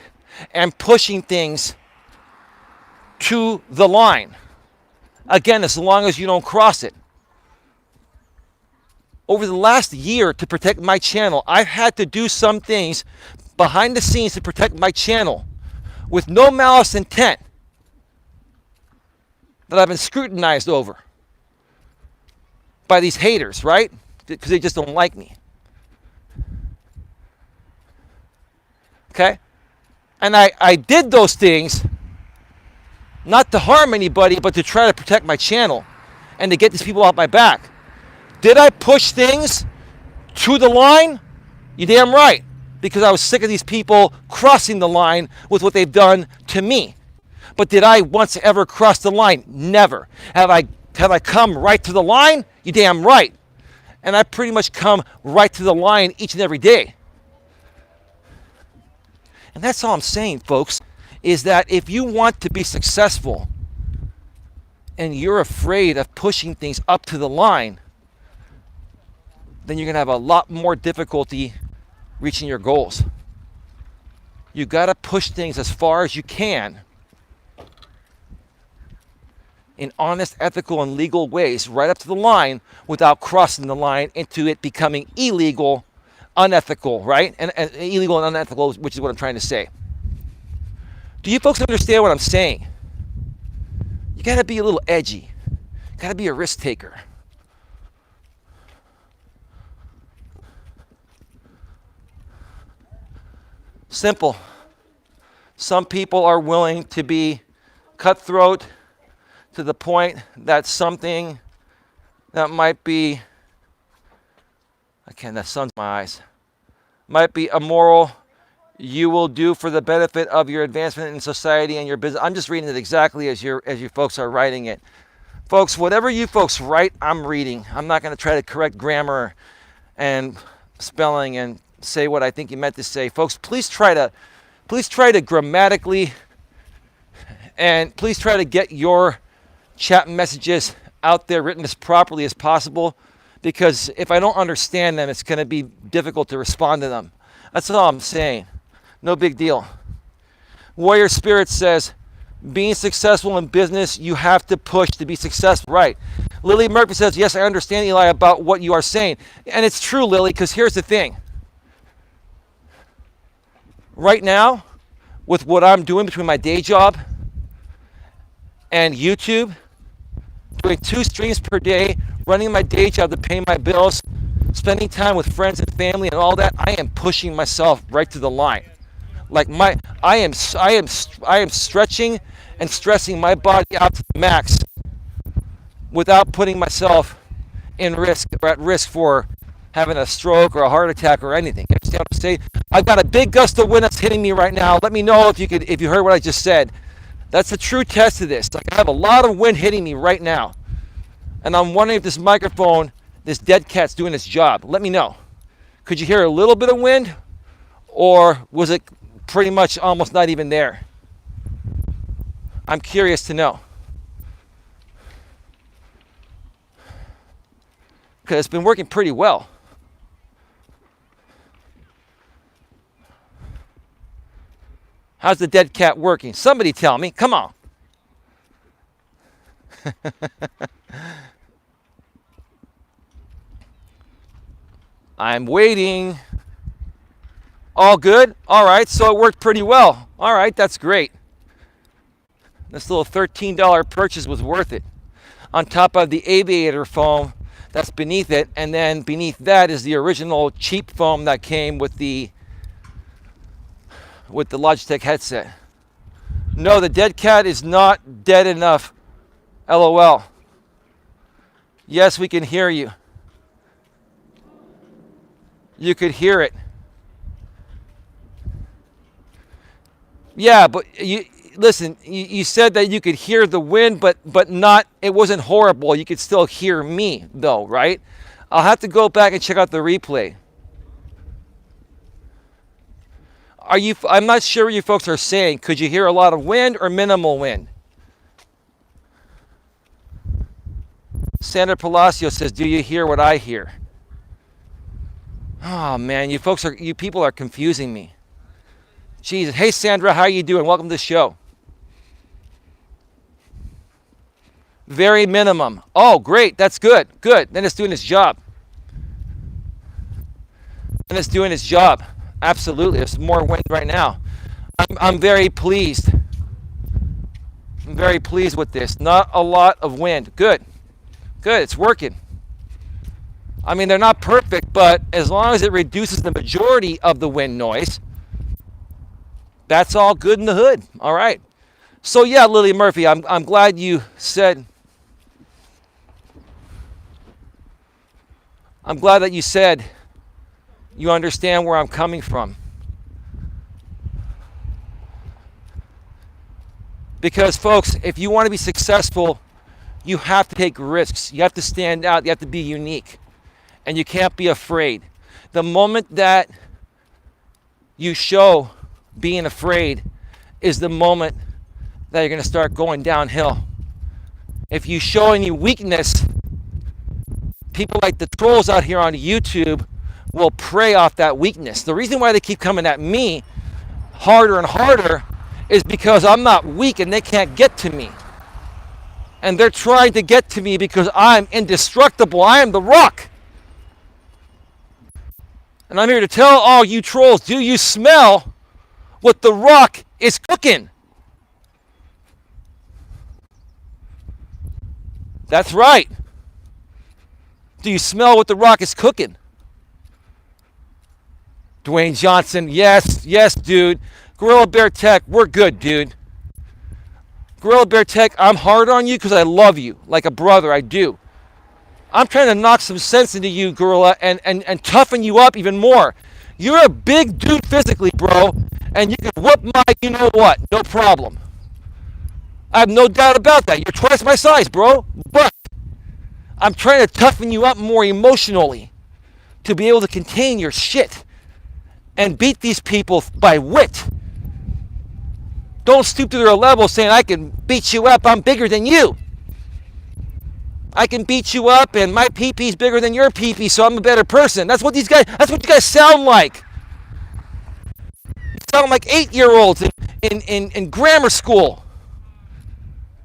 and pushing things to the line. Again, as long as you don't cross it. Over the last year, to protect my channel, I've had to do some things behind the scenes to protect my channel with no malice intent that I've been scrutinized over by these haters, right? Because they just don't like me. Okay? And I did those things not to harm anybody, but to try to protect my channel and to get these people off my back. Did I push things to the line? You damn right. Because I was sick of these people crossing the line with what they've done to me. But did I once ever cross the line? Never. Have I come right to the line? You damn right. And I pretty much come right to the line each and every day. And that's all I'm saying, folks, is that if you want to be successful and you're afraid of pushing things up to the line, then you're going to have a lot more difficulty reaching your goals. You got to push things as far as you can in honest, ethical, and legal ways right up to the line without crossing the line into it becoming illegal, unethical, right? And illegal and unethical, which is what I'm trying to say. Do you folks understand what I'm saying? You got to be a little edgy. You got to be a risk taker. Simple. Some people are willing to be cutthroat to the point that something that might be, the sun's in my eyes, might be immoral, you will do for the benefit of your advancement in society and your business. I'm just reading it exactly as you folks are writing it. Folks, whatever you folks write, I'm reading. I'm not going to try to correct grammar and spelling and say what I think you meant to say. Folks, please try to grammatically, and please try to get your chat messages out there written as properly as possible, because if I don't understand them, it's going to be difficult to respond to them. That's all I'm saying. No big deal. Warrior Spirit says, being successful in business, you have to push to be successful. Right. Lily Murphy says, yes, I understand, Eli, about what you are saying. And it's true, Lily, because here's the thing. Right now, with what I'm doing between my day job and YouTube, doing 2 streams per day, running my day job to pay my bills, spending time with friends and family and all that, I am pushing myself right to the line. Like I am stretching and stressing my body out to the max without putting myself in risk or at risk for having a stroke or a heart attack or anything. You understand what I'm saying? I've got a big gust of wind that's hitting me right now. Let me know if you heard what I just said. That's a true test of this. Like, I have a lot of wind hitting me right now. And I'm wondering if this microphone, this dead cat's doing its job. Let me know. Could you hear a little bit of wind? Or was it pretty much almost not even there? I'm curious to know. Because it's been working pretty well. How's the dead cat working? Somebody tell me. Come on. I'm waiting. All good? All right, so it worked pretty well. All right, that's great. This little $13 purchase was worth it. On top of the aviator foam that's beneath it, and then beneath that is the original cheap foam that came with the Logitech headset. No, the dead cat is not dead enough. LOL. Yes, we can hear you. You could hear it. Yeah, but listen, you said that you could hear the wind, but not, it wasn't horrible. You could still hear me though, right? I'll have to go back and check out the replay. I'm not sure what you folks are saying. Could you hear a lot of wind or minimal wind? Sandra Palacio says, do you hear what I hear? Oh man, you people are confusing me. Jesus. Hey Sandra, how you doing? Welcome to the show. Very minimum. Oh, great. That's good. Good. Then it's doing its job. Absolutely. There's more wind right now. I'm very pleased. I'm very pleased with this. Not a lot of wind. Good. Good. It's working. I mean, they're not perfect, but as long as it reduces the majority of the wind noise, that's all good in the hood. All right. So yeah, Lily Murphy, I'm glad you said. I'm glad that you said you understand where I'm coming from. Because folks, if you want to be successful, you have to take risks. You have to stand out. You have to be unique. and you can't be afraid. The moment that you show being afraid is the moment that you're going to start going downhill. If you show any weakness, people like the trolls out here on YouTube will prey off that weakness. The reason why they keep coming at me harder and harder is because I'm not weak and they can't get to me. And they're trying to get to me because I'm indestructible. I am the rock. And I'm here to tell all you trolls, do you smell what the rock is cooking? That's right. Do you smell what the rock is cooking? Dwayne Johnson, yes, dude. Gorilla Bear Tech, we're good, dude. Gorilla Bear Tech, I'm hard on you because I love you like a brother, I do. I'm trying to knock some sense into you, Gorilla, and toughen you up even more. You're a big dude physically, bro, and you can whoop my you-know-what, no problem. I have no doubt about that. You're twice my size, bro, but I'm trying to toughen you up more emotionally to be able to contain your shit and beat these people by wit. Don't stoop to their level saying, I can beat you up, I'm bigger than you. I can beat you up and my pee-pee's bigger than your pee-pee, so I'm a better person. That's what you guys sound like. You sound like 8-year-olds in grammar school.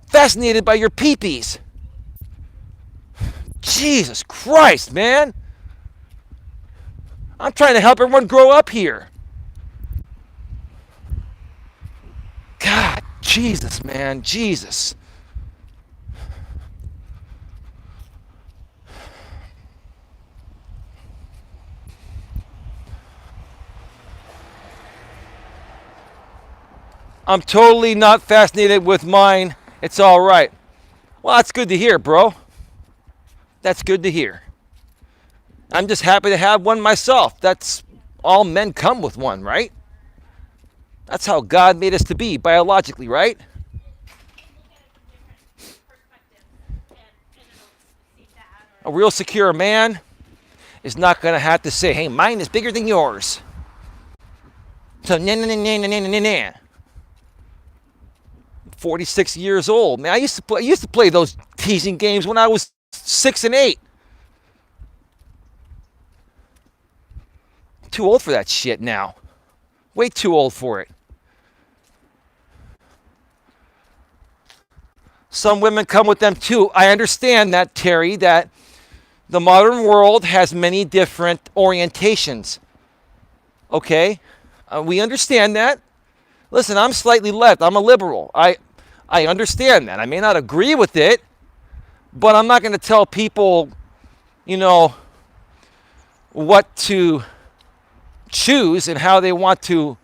Fascinated by your pee-pees. Jesus Christ, man. I'm trying to help everyone grow up here. God, Jesus, man, Jesus. I'm totally not fascinated with mine. It's all right. Well, that's good to hear, bro. That's good to hear. I'm just happy to have one myself. That's all men come with one, right? That's how God made us to be, biologically, right? A real secure man is not going to have to say, hey, mine is bigger than yours. So, nah, nah, nah, nah, nah, nah, nah. 46 years old. Man, I used to play those teasing games when I was 6 and 8. Too old for that shit now. Way too old for it. Some women come with them too. I understand that, Terry, that the modern world has many different orientations. Okay? We understand that. Listen, I'm slightly left. I'm a liberal. I understand that. I may not agree with it, but I'm not going to tell people, what to choose and how they want to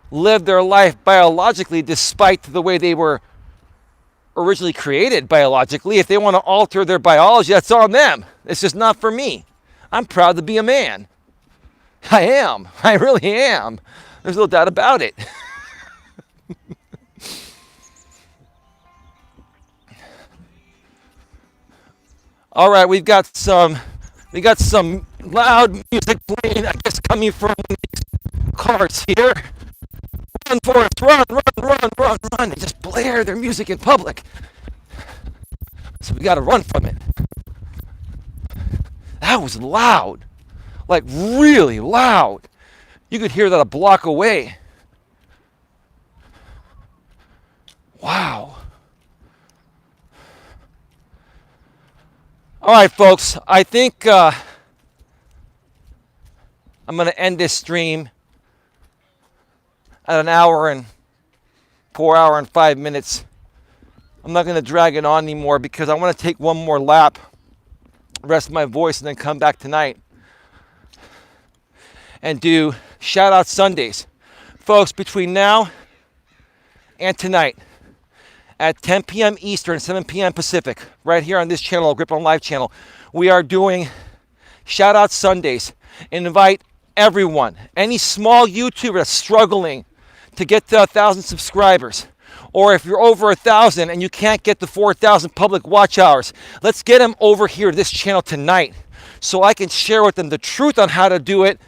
live their life biologically, despite the way they were originally created biologically. If they want to alter their biology, that's on them. It's just not for me. I'm proud to be a man. I am. I really am. There's no doubt about it. All right, we got some loud music playing, I guess, coming from these cars here. Run, Forrest, run, run, run, run, run. They just blare their music in public. So we got to run from it. That was loud. Like really loud. You could hear that a block away. Wow. All right, folks, I think I'm going to end this stream at an hour and 5 minutes. I'm not going to drag it on anymore because I want to take one more lap, rest my voice, and then come back tonight and do shout out Sundays. Folks, between now and tonight, at 10 p.m. Eastern, 7 p.m. Pacific, right here on this channel, Grip On Live channel, we are doing Shout Out Sundays. Invite everyone, any small YouTuber that's struggling to get to 1,000 subscribers, or if you're over 1,000 and you can't get the 4,000 public watch hours, let's get them over here to this channel tonight. so I can share with them the truth on how to do it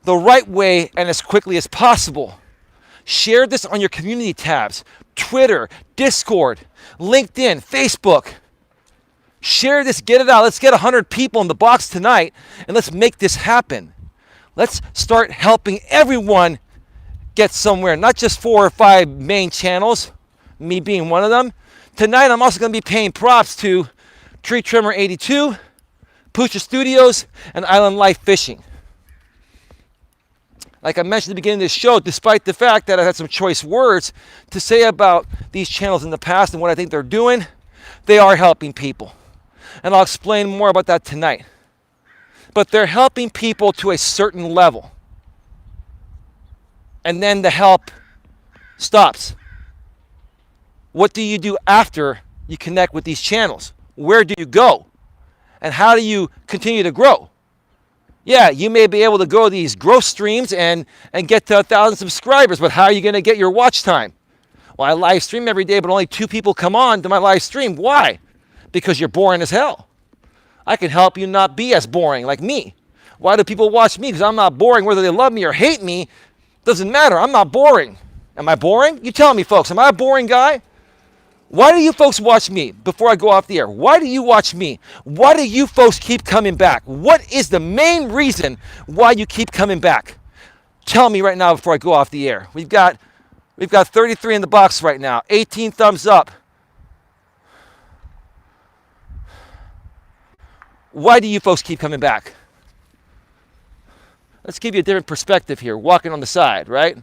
the right way and as quickly as possible. Share this on your community tabs, Twitter, Discord, LinkedIn, Facebook. Share this, get it out. Let's get 100 people in the box tonight, and let's make this happen. Let's start helping everyone get somewhere, not just 4 or 5 main channels, me being one of them. Tonight, I'm also going to be paying props to Tree Trimmer 82, Poocher Studios, and Island Life Fishing. Like I mentioned at the beginning of this show, despite the fact that I had some choice words to say about these channels in the past and what I think they're doing, they are helping people. And I'll explain more about that tonight. But they're helping people to a certain level. And then the help stops. What do you do after you connect with these channels? Where do you go? And how do you continue to grow? Yeah, you may be able to go to these growth streams and get to 1,000 subscribers, but how are you going to get your watch time? Well, I live stream every day, but only 2 people come on to my live stream. Why? Because you're boring as hell. I can help you not be as boring like me. Why do people watch me? Because I'm not boring. Whether they love me or hate me, doesn't matter. I'm not boring. Am I boring? You tell me, folks. Am I a boring guy? Why do you folks watch me before I go off the air? Why do you watch me? Why do you folks keep coming back? What is the main reason why you keep coming back? Tell me right now before I go off the air. We've got 33 in the box right now. 18 thumbs up. Why do you folks keep coming back? Let's give you a different perspective here. Walking on the side, right?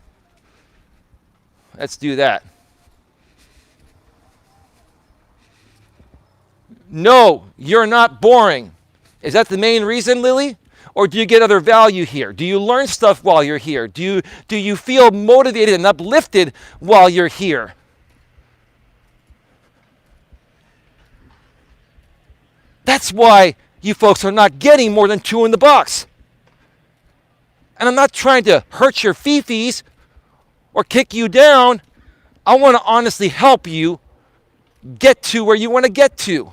Let's do that. No, you're not boring. Is that the main reason, Lily? Or do you get other value here? Do you learn stuff while you're here? Do you feel motivated and uplifted while you're here? That's why you folks are not getting more than 2 in the box. And I'm not trying to hurt your fifis or kick you down. I want to honestly help you get to where you want to get to.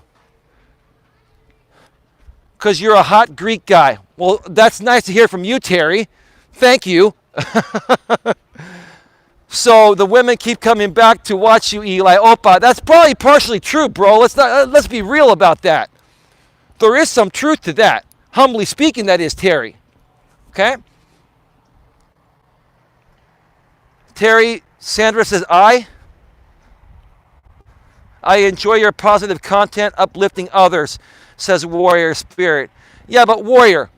Because you're a hot Greek guy. Well, that's nice to hear from you, Terry. Thank you. So the women keep coming back to watch you, Eli. Opa, that's probably partially true, bro. Let's be real about that. There is some truth to that. Humbly speaking, that is, Terry. Okay? Terry, Sandra says, I enjoy your positive content, uplifting others, says Warrior Spirit. Yeah, but Warrior,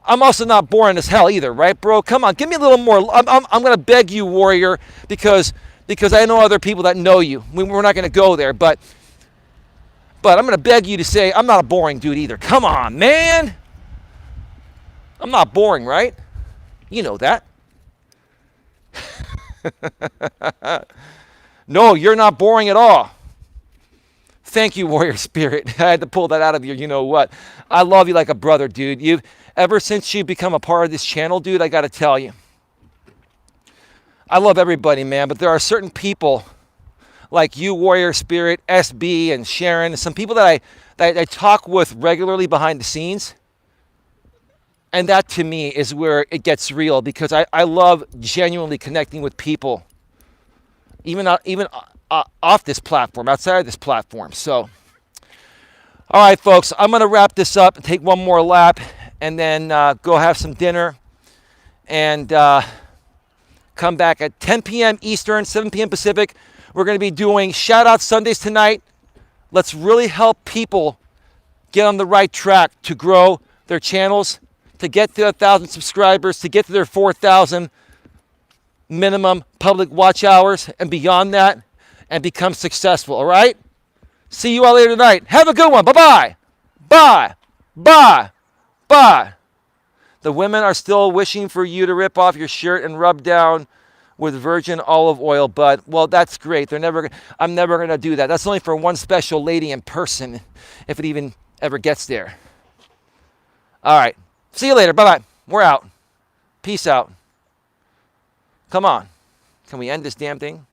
I'm also not boring as hell either, right, bro? Come on, give me a little more. I'm going to beg you, Warrior, because I know other people that know you. We're not going to go there, but I'm going to beg you to say, I'm not a boring dude either. Come on, man. I'm not boring, right? You know that. No, you're not boring at all. Thank you, Warrior Spirit. I had to pull that out of you. You know what? I love you like a brother, dude. Ever since you've become a part of this channel, dude, I got to tell you. I love everybody, man, but there are certain people like you, Warrior Spirit, SB, and Sharon, and some people that I talk with regularly behind the scenes. And that, to me, is where it gets real, because I love genuinely connecting with people, even off this platform, outside of this platform. So, all right, folks, I'm going to wrap this up and take one more lap, and then go have some dinner, and come back at 10 p.m. Eastern, 7 p.m. Pacific. We're going to be doing shout-out Sundays tonight. Let's really help people get on the right track to grow their channels, to get to 1,000 subscribers, to get to their 4,000 minimum public watch hours, and beyond that, and become successful, all right? See you all later tonight. Have a good one. Bye-bye. Bye. Bye. Bye. The women are still wishing for you to rip off your shirt and rub down with virgin olive oil, bud. Well, that's great. I'm never going to do that. That's only for one special lady in person, if it even ever gets there. All right. See you later. Bye-bye. We're out. Peace out. Come on. Can we end this damn thing?